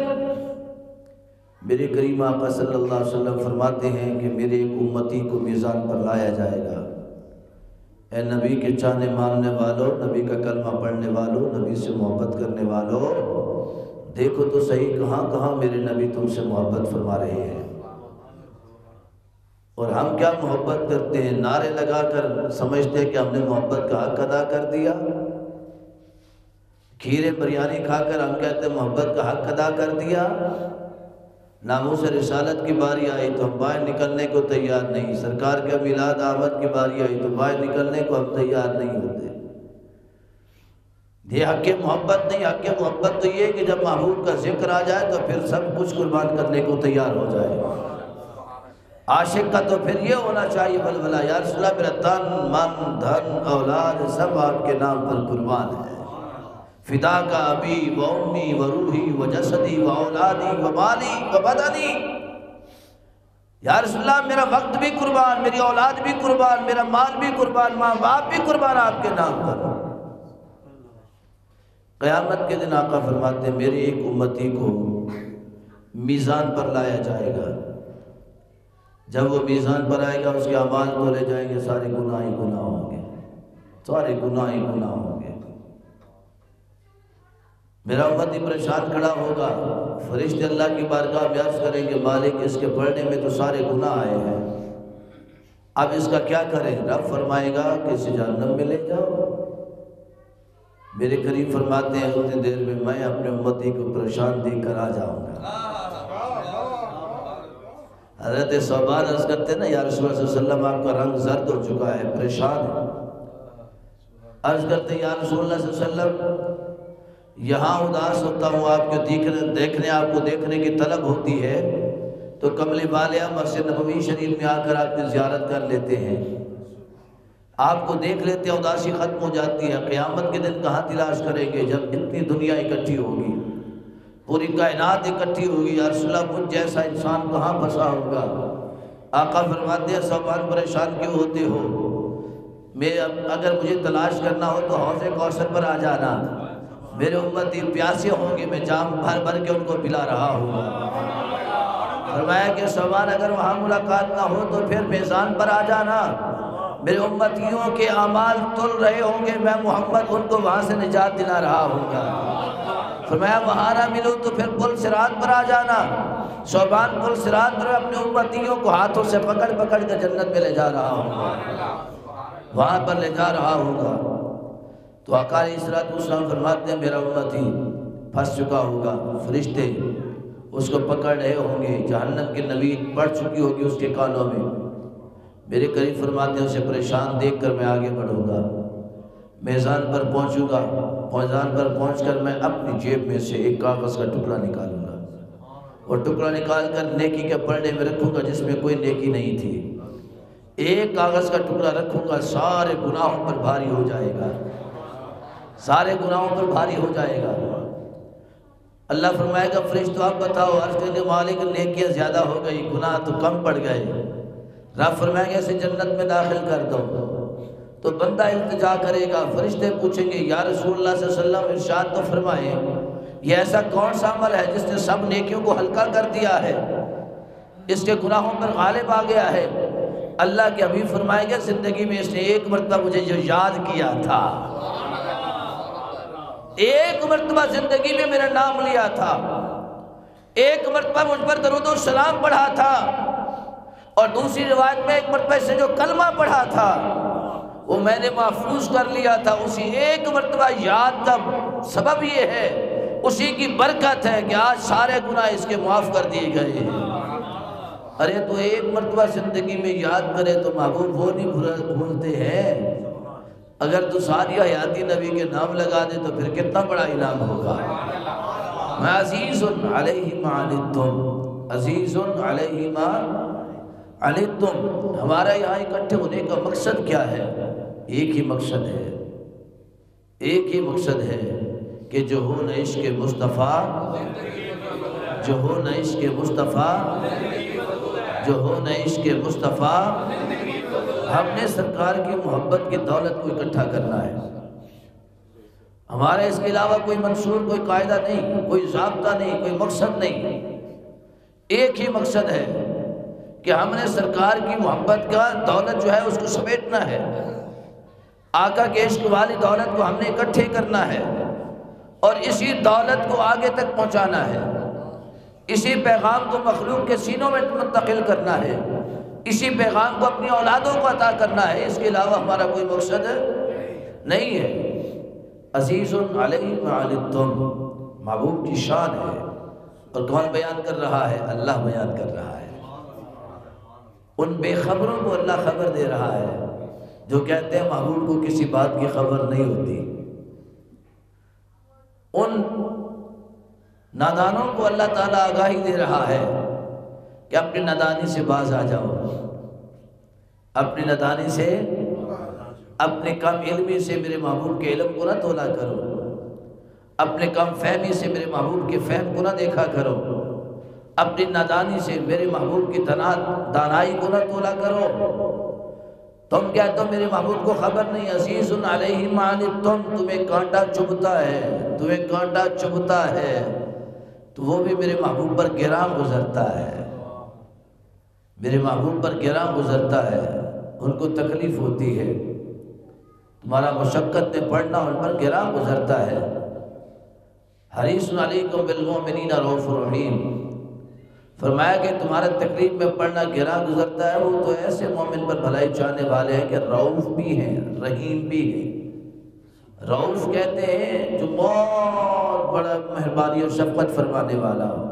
میرے کریم آقا صلی اللہ علیہ وسلم فرماتے ہیں کہ میرے ایک امتی کو میزان پر لایا جائے گا۔ اے نبی کے چاہنے ماننے والوں، نبی کا کلمہ پڑھنے والوں، نبی سے محبت کرنے والوں، دیکھو تو صحیح کہاں کہاں میرے نبی تم سے محبت فرما رہے ہیں، اور ہم کیا محبت کرتے ہیں، نعرے لگا کر سمجھتے ہیں کہ ہم نے محبت کا حق ادا کر دیا، کھیرے بریانی کھا کر ہم کہتے ہیں محبت کا حق ادا کر دیا۔ ناموس رسالت کی باری آئی تو ہم باہر نکلنے کو تیار نہیں، سرکار کے میلاد آمد کی باری آئی تو باہر نکلنے کو ہم تیار نہیں ہوتے۔ یہ حق محبت نہیں، حق محبت تو یہ کہ جب محبوب کا ذکر آ جائے تو پھر سب کچھ قربان کرنے کو تیار ہو جائے۔ عاشق کا تو پھر یہ ہونا چاہیے ولولہ، یا رسول اللہ میرا تن من دھن اولاد سب آپ کے نام پر قربان ہے، فدا کا ابی و امی و روحی و جسدی و اولادی و مالی و بدنی، یا رسول اللہ میرا وقت بھی قربان، میری اولاد بھی قربان، میرا مال بھی قربان، ماں باپ بھی قربان آپ کے نام پر۔ قیامت کے دن آقا فرماتے ہیں میری ایک امتی کو میزان پر لایا جائے گا، جب وہ میزان پر آئے گا اس کے اعمال تولے جائیں گے، سارے گناہ ہی گناہ ہوں گے، سارے گناہ ہی گناہ ہوں گے۔ میرا امتی پریشان کھڑا ہوگا، فرشتے اللہ کی بارگاہ میں عرض کریں گے مالک اس کے پڑھنے میں تو سارے گناہ آئے ہیں، اب اس کا کیا کریں؟ رب فرمائے گا کہ اسے جہنم میں لے جاؤ۔ میرے قریب فرماتے ہیں اتنی دیر میں میں اپنے امتی کو پریشان دیکھ کر آ جاؤں گا۔ حضرت صوبان عرض کرتے ہیں نا یا رسول اللہ صلی اللہ علیہ وسلم آپ کا رنگ زرد ہو چکا ہے، پریشان ہے، عرض کرتے ہیں یا رسول اللہ صلی اللہ علیہ وسلم یہاں اداس ہوتا ہوں، آپ کو دیکھنے کی طلب ہوتی ہے تو کملی والیا مسجد نبوی شریف میں آ کر آپ کی زیارت کر لیتے ہیں، آپ کو دیکھ لیتے ہیں، اداسی ختم ہو جاتی ہے۔ قیامت کے دن کہاں تلاش کریں گے جب اتنی دنیا اکٹھی ہوگی، پوری کائنات اکٹھی ہوگی، یا رسول اللہ مجھ جیسا انسان کہاں پھنسا ہوگا؟ آقا فرماتے ہیں صوبان پریشان کیوں ہوتے ہو؟ اگر مجھے تلاش کرنا ہو تو حوض کوثر پر آ جانا، میرے امتی پیاسے ہوں گے، میں جام بھر بھر کے ان کو پلا رہا ہوں۔ فرمایا کہ صوبان اگر وہاں ملاقات نہ ہو تو پھر میزان پر آ جانا، میرے امتیوں کے اعمال تل رہے ہوں گے، میں محمد ان کو وہاں سے نجات دلا رہا ہوں گا۔ فرمایا وہاں نہ ملو تو پھر پل صراط پر آ جانا، صوبان پل صراط پر اپنے امتیوں کو ہاتھوں سے پکڑ پکڑ کے جنت میں لے جا رہا ہوں گا، وہاں پر لے جا رہا ہوں گا۔ تو آقا علیہ السلام فرماتے ہیں میرا امتی پھنس چکا ہوگا، فرشتے اس کو پکڑ رہے ہوں گے، جہنم کی نوید پڑ چکی ہوگی اس کے کانوں میں۔ میرے قریب فرماتے ہیں اسے پریشان دیکھ کر میں آگے بڑھوں گا، میزان پر پہنچوں گا، میزان پر پہنچ کر میں اپنی جیب میں سے ایک کاغذ کا ٹکڑا نکالوں گا، وہ ٹکڑا نکال کر نیکی کے پلڑے میں رکھوں گا جس میں کوئی نیکی نہیں تھی، ایک کاغذ کا ٹکڑا رکھوں گا، سارے گناہوں پر بھاری ہو جائے گا، سارے گناہوں پر بھاری ہو جائے گا۔ اللہ فرمائے گا فرشتوں آپ بتاؤ، عرض کرنے مالک نیکیاں زیادہ ہو گئی، گناہ تو کم پڑ گئے۔ رب فرمائے گا اسے جنت میں داخل کر دو، تو بندہ التجا کرے گا، فرشتے پوچھیں گے یا رسول اللہ صلی اللہ علیہ وسلم ارشاد تو فرمائے یہ ایسا کون سا عمل ہے جس نے سب نیکیوں کو ہلکا کر دیا ہے، اس کے گناہوں پر غالب آ گیا ہے؟ اللہ کے حبیب فرمائے گا زندگی میں اس نے ایک مرتبہ مجھے جو یاد کیا تھا، ایک مرتبہ زندگی میں میرا نام لیا تھا، ایک مرتبہ مجھ پر درود و سلام پڑھا تھا، اور دوسری روایت میں ایک مرتبہ اس نے جو کلمہ پڑھا تھا وہ میں نے محفوظ کر لیا تھا، اسی ایک مرتبہ یاد کا سبب یہ ہے، اسی کی برکت ہے کہ آج سارے گناہ اس کے معاف کر دیے گئے ہیں۔ ارے تو ایک مرتبہ زندگی میں یاد کرے تو محبوب وہ نہیں بھولتے ہیں، اگر تو ساری حیاتی نبی کے نام لگا دے تو پھر کتنا بڑا انعام ہوگا۔ میں عزیز علیہ ما عنتم، عزیز علیہ ما عنتم۔ ہمارا یہاں اکٹھے ہونے کا مقصد کیا ہے؟ ایک ہی مقصد ہے، ایک ہی مقصد ہے کہ جو ہو نہ عشق مصطفیٰ، جو ہو نہ عشق مصطفیٰ، جو ہو نہ عشق مصطفیٰ، ہم نے سرکار کی محبت کی دولت کو اکٹھا کرنا ہے۔ ہمارا اس کے علاوہ کوئی منشور، کوئی قاعدہ نہیں، کوئی ضابطہ نہیں، کوئی مقصد نہیں، ایک ہی مقصد ہے کہ ہم نے سرکار کی محبت کا دولت جو ہے اس کو سمیٹنا ہے، آقا کے عشق والی دولت کو ہم نے اکٹھے کرنا ہے، اور اسی دولت کو آگے تک پہنچانا ہے، اسی پیغام کو مخلوق کے سینوں میں منتقل کرنا ہے، اسی پیغام کو اپنی اولادوں کو عطا کرنا ہے، اس کے علاوہ ہمارا کوئی مقصد نہیں ہے۔ عزیز علیہ ما عنتم محبوب کی شان ہے، اور کون بیان کر رہا ہے؟ اللہ بیان کر رہا ہے۔ ان بے خبروں کو اللہ خبر دے رہا ہے جو کہتے ہیں محبوب کو کسی بات کی خبر نہیں ہوتی، ان نادانوں کو اللہ تعالیٰ آگاہی دے رہا ہے کہ اپنی نادانی سے باز آ جاؤ، اپنی نادانی سے، اپنے کم علمی سے میرے محبوب کے علم کو نہ تولا کرو، اپنے کم فہمی سے میرے محبوب کے فہم کو نہ دیکھا کرو، اپنی نادانی سے میرے محبوب کی دانائی کو نہ تولا کرو۔ تم کہتے ہو میرے محبوب کو خبر نہیں، عزیز علیہ ما عنتم، تمہیں کانٹا چبھتا ہے، تمہیں کانٹا چبھتا ہے، تو وہ بھی میرے محبوب پر گراں گزرتا ہے، میرے محبوب پر گراں گزرتا ہے، ان کو تکلیف ہوتی ہے، تمہارا مشقت میں پڑھنا ان پر گراں گزرتا ہے۔ حریص علیکم بالمؤمنین رؤوف رحیم، فرمایا کہ تمہارا تکلیف میں پڑھنا گراں گزرتا ہے، وہ تو ایسے مومن پر بھلائی چاہنے والے ہیں کہ رؤوف بھی ہیں، رحیم بھی ہیں۔ رؤوف کہتے ہیں جو بہت بڑا مہربانی اور شفقت فرمانے والا ہو،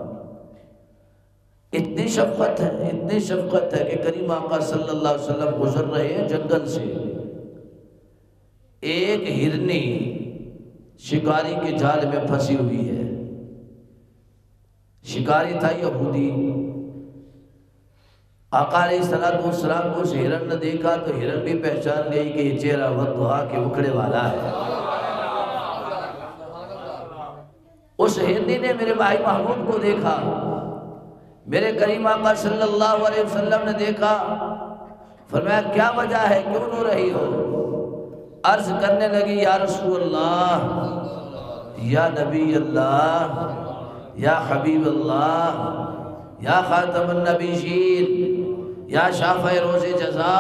اتنی شفقت ہے، اتنی شفقت ہے کہ کریم آقا صلی اللہ علیہ وسلم گزر رہے ہیں جنگل سے، ایک ہرنی شکاری کے جال میں پھنسی ہوئی ہے۔ شکاری تھا یہودی۔ آقا علیہ السلام کو اس ہرن نے دیکھا تو ہرن بھی پہچان گئی کہ یہ چہرہ والدہا کے اکھڑے والا ہے۔ اس ہرنی نے میرے بھائی محبوب کو دیکھا، میرے کریم آقا صلی اللہ علیہ وسلم نے دیکھا، فرمایا کیا وجہ ہے، کیوں رو رہی ہو؟ عرض کرنے لگی یا رسول اللہ، یا نبی اللہ، یا حبیب اللہ، یا خاتم النبیین، یا شافع روز جزا،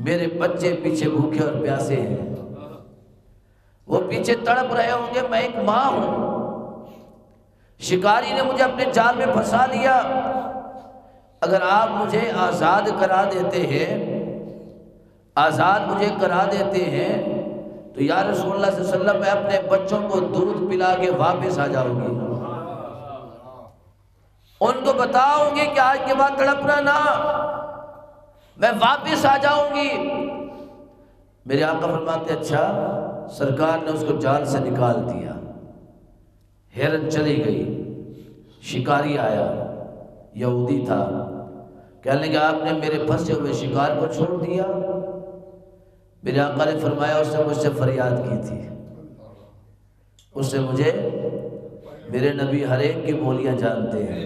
میرے بچے پیچھے بھوکے اور پیاسے ہیں، وہ پیچھے تڑپ رہے ہوں گے، میں ایک ماں ہوں، شکاری نے مجھے اپنے جال میں پھنسا لیا، اگر آپ مجھے آزاد کرا دیتے ہیں، آزاد مجھے کرا دیتے ہیں تو یا رسول اللہ صلی اللہ علیہ وسلم میں اپنے بچوں کو دودھ پلا کے واپس آ جاؤں گی، ان کو بتاؤں گی کہ آج کے بعد تڑپنا نہ، میں واپس آ جاؤں گی۔ میرے آقا فرماتے اچھا، سرکار نے اس کو جال سے نکال دیا، ہرن چلی گئی، شکاری آیا، یہودی تھا، کہنے لگا آپ نے میرے پھنسے ہوئے شکار کو چھوڑ دیا؟ میرے آقا نے فرمایا اس نے مجھ سے فریاد کی تھی، اس سے مجھے، میرے نبی ہر ایک کی بولیاں جانتے ہیں،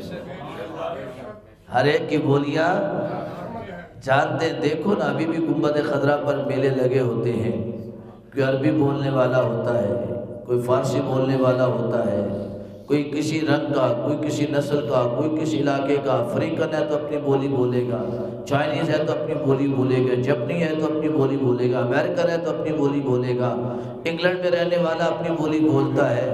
ہر ایک کی بولیاں جانتے ہیں۔ دیکھو نا ابھی بھی گنبد خضرا پر میلے لگے ہوتے ہیں، کوئی عربی بولنے والا ہوتا ہے، کوئی فارسی بولنے والا ہوتا ہے، کوئی کسی رنگ کا، کوئی کسی نسل کا، کوئی کسی علاقے کا، افریقن ہے تو اپنی بولی بولے گا، چائنیز ہے تو اپنی بولی بولے گا، جپنی ہے تو اپنی بولی بولے گا، امریکن ہے تو اپنی بولی بولے گا، انگلینڈ میں رہنے والا اپنی بولی بولتا ہے،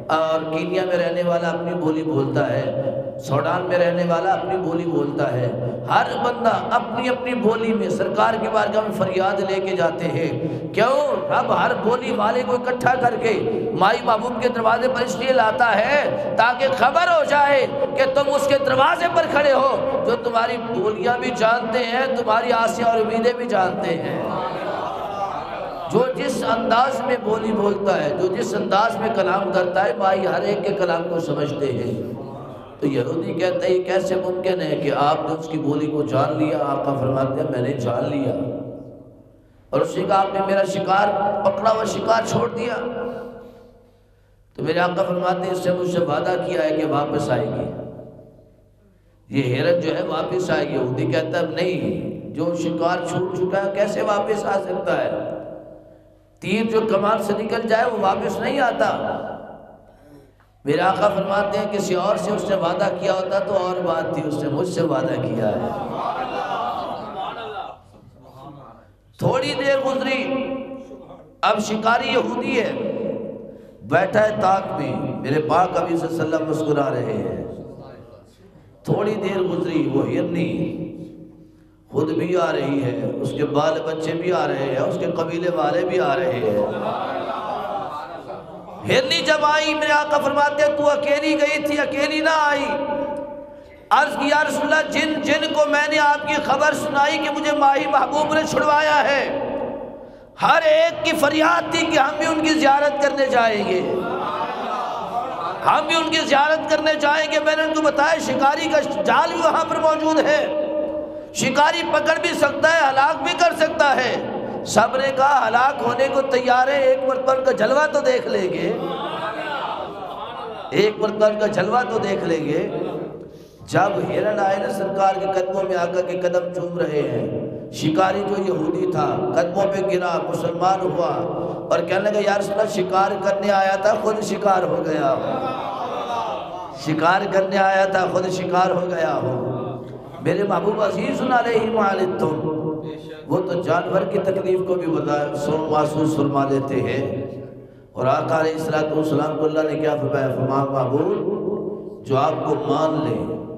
اور کینیا میں رہنے والا اپنی بولی بولتا ہے، سوڈان میں رہنے والا اپنی بولی بولتا ہے، ہر بندہ اپنی اپنی بولی میں سرکار کی بارگاہ میں فریاد لے کے جاتے ہیں۔ کیوں؟ رب ہر بولی والے کو اکٹھا کر کے مائی محبوب کے دروازے پر اس لیے لاتا ہے تاکہ خبر ہو جائے کہ تم اس کے دروازے پر کھڑے ہو جو تمہاری بولیاں بھی جانتے ہیں، تمہاری آسیں اور امیدیں بھی جانتے ہیں۔ جو جس انداز میں بولی بولتا ہے، جو جس انداز میں کلام کرتا ہے، مائی ہر ایک کے کلام کو سمجھتے ہیں۔ تو یہودی کہتا ہے یہ کیسے ممکن ہے کہ آپ نے اس کی بولی کو جان لیا؟ آقا فرماتے ہیں میں نے جان لیا، اور اسی کا آپ نے میرا شکار، پکڑا ہوا شکار چھوڑ دیا۔ تو میرے آقا فرماتے ہیں اس سے مجھ سے وعدہ کیا ہے کہ واپس آئے گی، یہ ہرن جو ہے واپس آئے گی۔ یہودی کہتا ہے نہیں، جو شکار چھوٹ چکا ہے کیسے واپس آ سکتا ہے؟ تیر جو کمان سے نکل جائے وہ واپس نہیں آتا۔ میرے آقا فرماتے ہیں کسی اور سے اس نے وعدہ کیا ہوتا تو اور بات تھی، اس نے مجھ سے وعدہ کیا ہے۔ تھوڑی دیر گزری، اب شکاری یہودی ہے، بیٹھا ہے تاک میں، میرے پاک نبی صلی اللہ علیہ وسلم مسکرا رہے ہیں۔ تھوڑی دیر گزری، وہ ہرنی خود بھی آ رہی ہے، اس کے بال بچے بھی آ رہے ہیں، اس کے قبیلے والے بھی آ رہے ہیں۔ ہرنی جب آئی، میرے آقا فرماتے ہیں تو اکیلی گئی تھی، اکیلی نہ آئی۔ عرض کی یا رسول اللہ جن کو میں نے آپ کی خبر سنائی کہ مجھے ماہی محبوب نے چھڑوایا ہے، ہر ایک کی فریاد تھی کہ ہم بھی ان کی زیارت کرنے جائیں گے، ہم بھی ان کی زیارت کرنے جائیں گے۔ میں نے ان کو بتایا شکاری کا جال بھی وہاں پر موجود ہے، شکاری پکڑ بھی سکتا ہے، ہلاک بھی کر سکتا ہے۔ سب نے کہا ہلاک ہونے کو تیار ہے، ایک مرتبہ ان کا جلوہ تو دیکھ لیں گے، ایک مرتبہ ان کا جلوہ تو دیکھ لیں گے۔ جب ہرن آئے نا سرکار کے قدموں میں آقا کے قدم چوم رہے ہیں، شکاری جو یہودی تھا قدموں پہ گرا، مسلمان ہوا اور کہنے لگا یا رسول اللہ شکار کرنے آیا تھا خود شکار ہو گیا ہو، شکار کرنے آیا تھا خود شکار ہو گیا ہو۔ میرے محبوب عزیز علیہ وآلتم، وہ تو جانور کی تکلیف کو بھی محسوس فرما لیتے ہیں، اور آقا علیہ السلام کو اللہ نے کیا فرمایا؟ فرمایا محبوب جو آپ کو مان لے،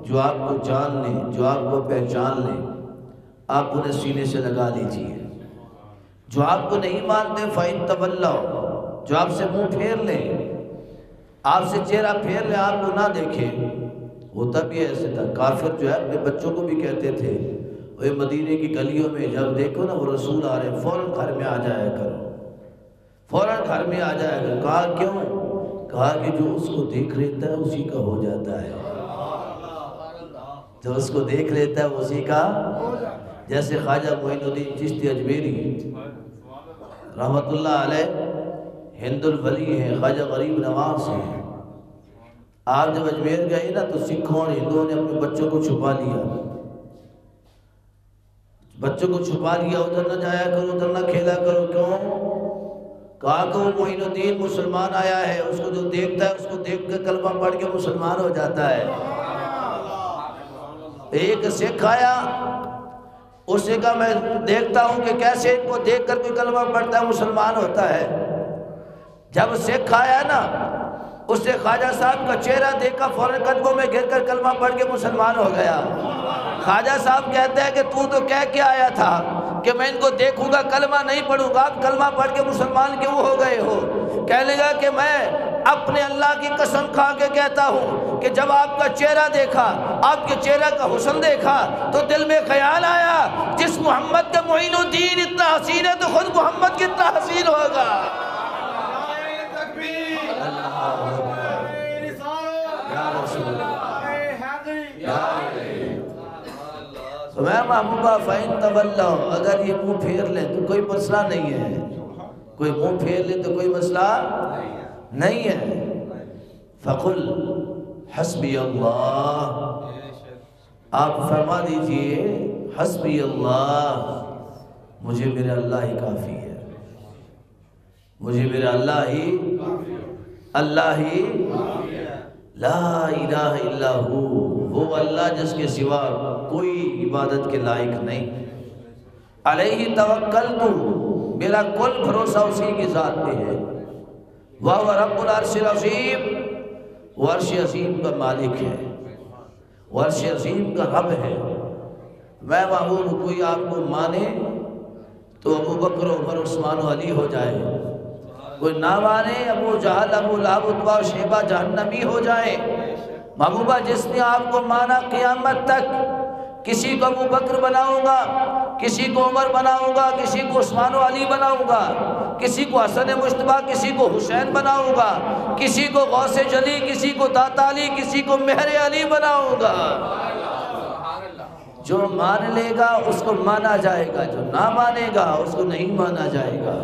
جو آپ کو جان لے، جو آپ کو پہچان لے، آپ انہیں سینے سے لگا لیجئے۔ جو آپ کو نہیں مانتے فَإِن تَوَلَّوْا، جو آپ سے منہ پھیر لیں، آپ سے چہرہ پھیر لیں، آپ کو نہ دیکھیں۔ ہوتا بھی ایسے تھا، کافر جو ہے اپنے بچوں کو بھی کہتے تھے وہ مدینے کی گلیوں میں جب دیکھو نا وہ رسول آ رہے فوراً گھر میں آ جایا کرو، فوراً گھر میں آ جائے گا۔ کہا کیوں؟ کہا کہ جو اس کو دیکھ لیتا ہے اسی کا ہو جاتا ہے، جو اس کو دیکھ لیتا ہے اسی کا، جیسے خواجہ معین الدین چشتی اجمیری رحمت اللہ علیہ ہند الولی ہیں، خواجہ غریب نواز ہیں۔ آپ جب اجمیر گئے نا تو سکھوں اور ہندوؤں نے اپنے بچوں کو چھپا لیا، بچوں کو چھپا لیا، ادھر نہ جایا کرو، ادھر نہ کھیلا کرو۔ کیوں؟ کہا کہ وہ معین الدین مسلمان آیا ہے، اس کو جو دیکھتا ہے اس کو دیکھ کر کلمہ پڑھ کے مسلمان ہو جاتا ہے۔ ایک سکھ آیا، اس نے کہا میں دیکھتا ہوں کہ کیسے ان کو دیکھ کر کوئی کلمہ پڑھتا ہے مسلمان ہوتا ہے۔ جب سکھ آیا نا، اس نے خواجہ صاحب کا چہرہ دیکھا، فوراً قدموں میں گر کر کلمہ پڑھ کے مسلمان ہو گیا۔ خواجہ صاحب کہتے ہیں کہ تو کہہ کے آیا تھا کہ میں ان کو دیکھوں گا کلمہ نہیں پڑھوں گا، آپ کلمہ پڑھ کے مسلمان کیوں ہو گئے ہو؟ کہنے لگا کہ میں اپنے اللہ کی قسم کھا کے کہتا ہوں کہ جب آپ کا چہرہ دیکھا، آپ کے چہرہ کا حسن دیکھا تو دل میں خیال آیا جس محمد کا معین الدین اتنا حسین ہے تو خود محمد کتنا حسین ہوگا۔ تو میں محبوبہ فَإِن تَوَلَّوْا، اگر یہ منہ پھیر لیں تو کوئی مسئلہ نہیں ہے، کوئی منہ پھیر لیں تو کوئی مسئلہ نہیں ہے۔ فَقُلْ حَسْبِيَ اللَّهُ، آپ فرما دیجئے حسبی اللہ، مجھے میرا اللہ ہی کافی ہے، مجھے میرا اللہ ہی لا الہ الا ہو، وہ اللہ جس کے سوا کوئی عبادت کے لائق نہیں۔ علیہ توکلت، میرا کل بھروسہ اسی کی ذات پہ ہے۔ وَهُوَ رَبُّ الْعَرْشِ الْعَظِيمِ، وہ عرش عظیم کا مالک ہے، وہ عرش عظیم کا رب ہے۔ میں محبوب کوئی آپ کو مانے تو ابو بکر عمر عثمان و علی ہو جائے، کوئی نہ مانے ابو جہل ابو لہب عتبہ و شیبہ جہنمی ہو جائے۔ محبوبہ جس نے آپ کو مانا قیامت تک کسی کو ابو بکر بناؤں گا، کسی کو عمر بناؤں گا، کسی کو عثمان و علی بناؤں گا، کسی کو حسن مجتبیٰ، کسی کو حسین بناؤں گا، کسی کو غوث جلی، کسی کو داتا علی، کسی کو مہر علی بناؤں گا۔ جو مان لے گا اس کو مانا جائے گا، جو نہ مانے گا اس کو نہیں مانا جائے گا۔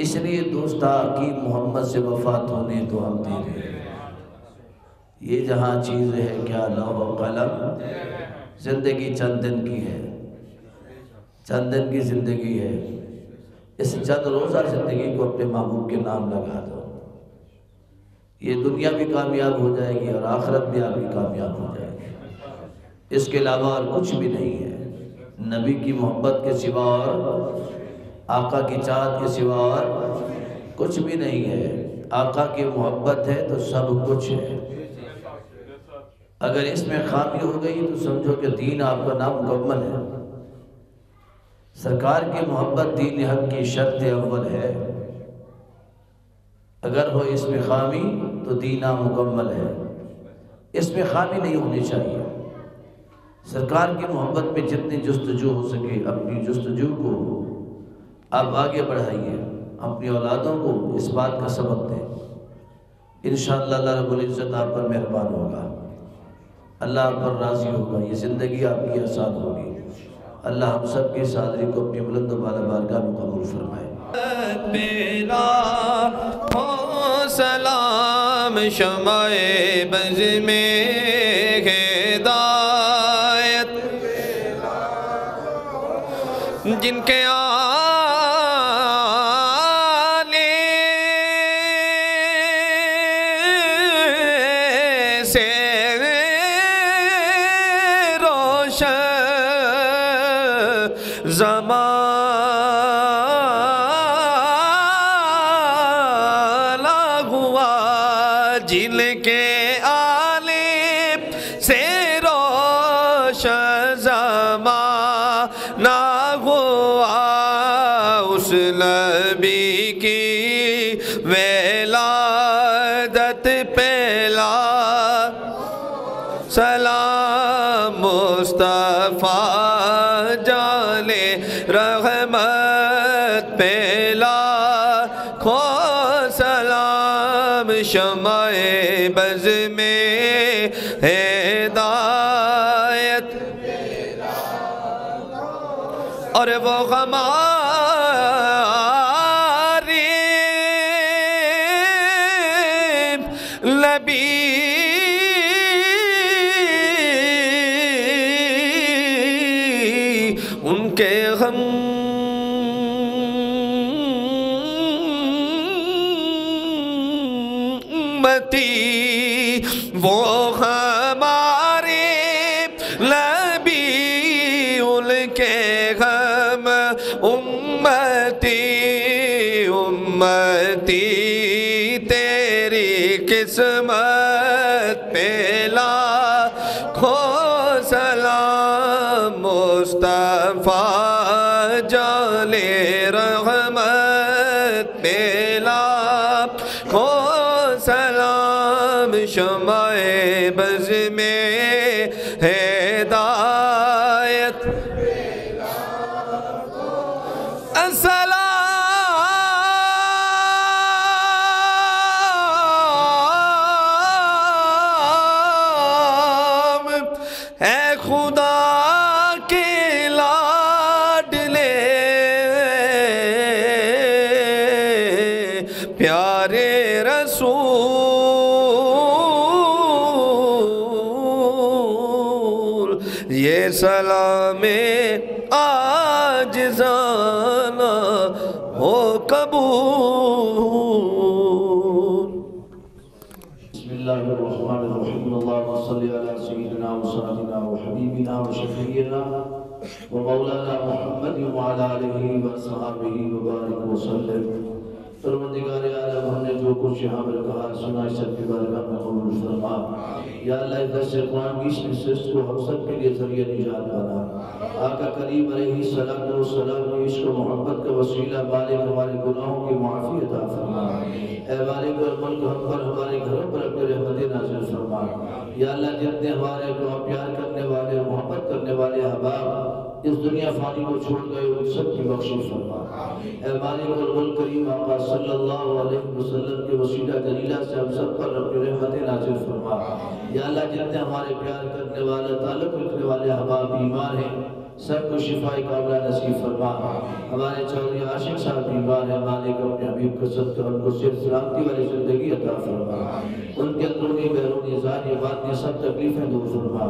اس لیے دوستا کی محمد سے وفات ہونے تو ہم تیرے، یہ جہاں چیز ہے کیا لوح و قلم، زندگی چند دن کی ہے، چند دن کی زندگی ہے، اس چند روزہ زندگی کو اپنے محبوب کے نام لگا دو، یہ دنیا بھی کامیاب ہو جائے گی اور آخرت بھی آپ کی کامیاب ہو جائے گی۔ اس کے علاوہ اور کچھ بھی نہیں ہے، نبی کی محبت کے سوا اور آقا کی چاہت کے سوا اور کچھ بھی نہیں ہے۔ آقا کی محبت ہے تو سب کچھ ہے، اگر اس میں خامی ہو گئی تو سمجھو کہ دین آپ کا نامکمل ہے۔ سرکار کی محبت دین حق کی شرط اول ہے، اگر ہو اس میں خامی تو دین نامکمل ہے، اس میں خامی نہیں ہونی چاہیے۔ سرکار کی محبت میں جتنی جستجو ہو سکے اپنی جستجو کو آپ آگے بڑھائیے، اپنی اولادوں کو اس بات کا سبق دیں، انشاءاللہ اللہ رب العزت آپ پر مہربان ہوگا، اللہ آپ پر راضی ہوگا، یہ زندگی آپ کی آسان ہوگی۔ اللہ ہم سب کی حاضری کو اپنی بلند و بالا بارگاہ میں قبول فرمائے۔ میرا ہو سلام شمع بز میں ہدایت، جن کے آنے سے روشن زمانہ ہوا، جن کے آنے سے روشن زمانہ ہوا، اس نبی کی ولادت پہلا سلام مصطفیٰ جانے رحمت پہلا شمع بز میں ہدایت اور وہ ہمارے لبی ان کے غم وہ ہمارے لبی ان کے غم امتی امتی تیری قسمت پہ لاکھوں سلام مصطفیٰ جالے رحمت پہ لاکھوں سلام شمع بز میں ہدایت السلام اے خدا کے لاڈلے پیارے رسول یہ سلام عاجزانہ ہو قبول بسم اللہ الرحمن الرحیم اللہم صلی علی سیدنا و سیدنا و حبیبنا و شفیعنا و مولانا محمد و علی آلہ و صحابہ وبارک وسلم پروردگار عالم ہم نے جو کچھ یہاں پر کہا سنا اس سب کی بارگاہ میں قبول فرما یا اللہ اس درس قرآن کی اس نشست کو ہم سب کے لیے ذریعہ نجات بنا آقا کریم علیہ السلام کی عشق و محبت کا وسیلہ مالک ہمارے گناہوں کی معافی عطا فرما اے مالک الملک ہم پر ہمارے گھروں پر اپنے رحمت نازل فرما یا اللہ جتنے ہمارے کو پیار کرنے والے محبت کرنے والے احباب اس دنیا فانی کو چھوڑ گئے ان سب کی بخشش فرما اے مالک الملک کریم آقا صلی اللہ علیہ وسلم کے وسیلہ جلیلہ سے ہم سب پر اپنی رحمت نازل فرما یا اللہ جتنے ہمارے پیار کرنے والے تعلق رکھنے والے احباب بیمار ہیں سب کو شفاء کاملہ نصیب فرما ہمارے چودھری عاشق صاحب بیمار ہیں مالک اپنے حبیب کا صدقہ ان کو صحت سلامتی والی زندگی عطا فرما ان کے اندرونی بیرونی ظاہری باطنی سب تکلیفیں دور فرما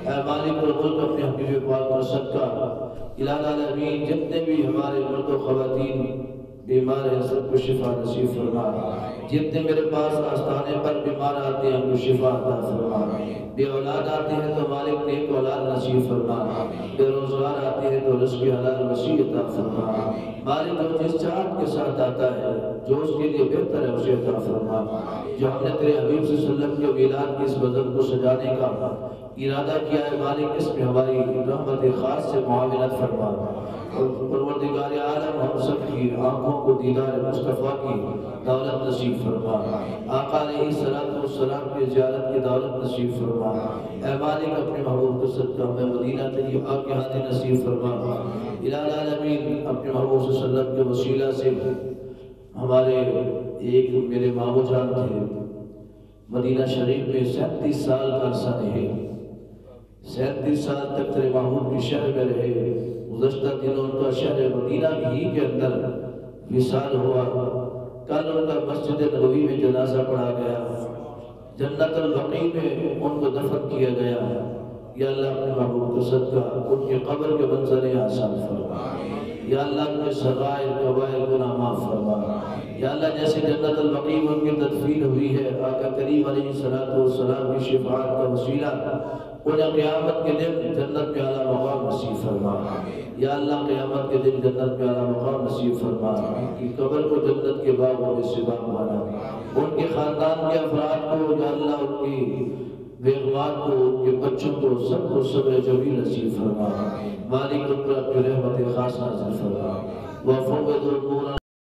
اے مالک الملک اپنے حبیب پاک کا صدقہ الہ العالمین جتنے بھی ہمارے مرد و خواتین بیمار ہیں سب کو شفا نصیب فرما جتنے میرے پاس آستانے پر بیمار آتے ہیں ہم کو شفا عطا فرما بے اولاد آتے ہیں تو مالک نیک اولاد نصیب فرما بے روزگار آتے ہیں تو رزق حلال وسیع عطا فرما مالک جو جس چاہت کے ساتھ آتا ہے جو اس کے لیے بہتر ہے اسے عطا فرما جو ہم نے تیرے حبیب صلی اللہ علیہ وسلم کے میلاد کی اس بدن کو سجانے کا ارادہ کیا ہے مالک اس میں ہماری رحمت خاص سے معاونت فرما پروردگار عالم ہم سب کی آنکھوں کو دیدار مصطفیٰ کی دولت نصیب فرما آقا علیہ السلام کی زیارت کی دولت نصیب فرما اے مالک اپنے محبوب کو صدقہ ہمیں مدینہ طیبہ کے ہاتھ نصیب فرما الہ العالمین اپنے محبوب صلی اللہ علیہ وسلم کے وسیلہ سے ہمارے ایک میرے مامو جان تھے مدینہ شریف میں 37 سال کا عرصہ رہے 37 سال تک تیرے محبوب کی شہر میں رہے گزشتہ دنوں ان کا شہر مدینہ ہی کے اندر وصال ہوا کل ان کا مسجد نبوی میں جنازہ پڑھا گیا جنت البقیع میں ان کو دفن کیا گیا یا اللہ اپنے محبوب کو صدقہ ان کے قبر کے منظر آسان فرما یا اللہ اپنے صغائر کبائر گناہ معاف فرما یا اللہ جیسے جنت البقیع ان کی تدفین ہوئی ہے آقا کریم علیہ السلام کی شفاعت کا وسیلہ انہیں قیامت کے دن جنت میں اعلیٰ مقام نصیب فرما یا اللہ قیامت کے دن جنت میں اعلیٰ مقام نصیب فرما ان کی قبر کو جنت کے باغوں میں سے باغ بنا ان کے خاندان کے افراد کو یا اللہ ان کی بیغمات کو ان کے بچوں کو سب کو صبر جمیل نصیب فرما مالک ان پر اپنی رحمت خاص نازل فرما وفوض الامور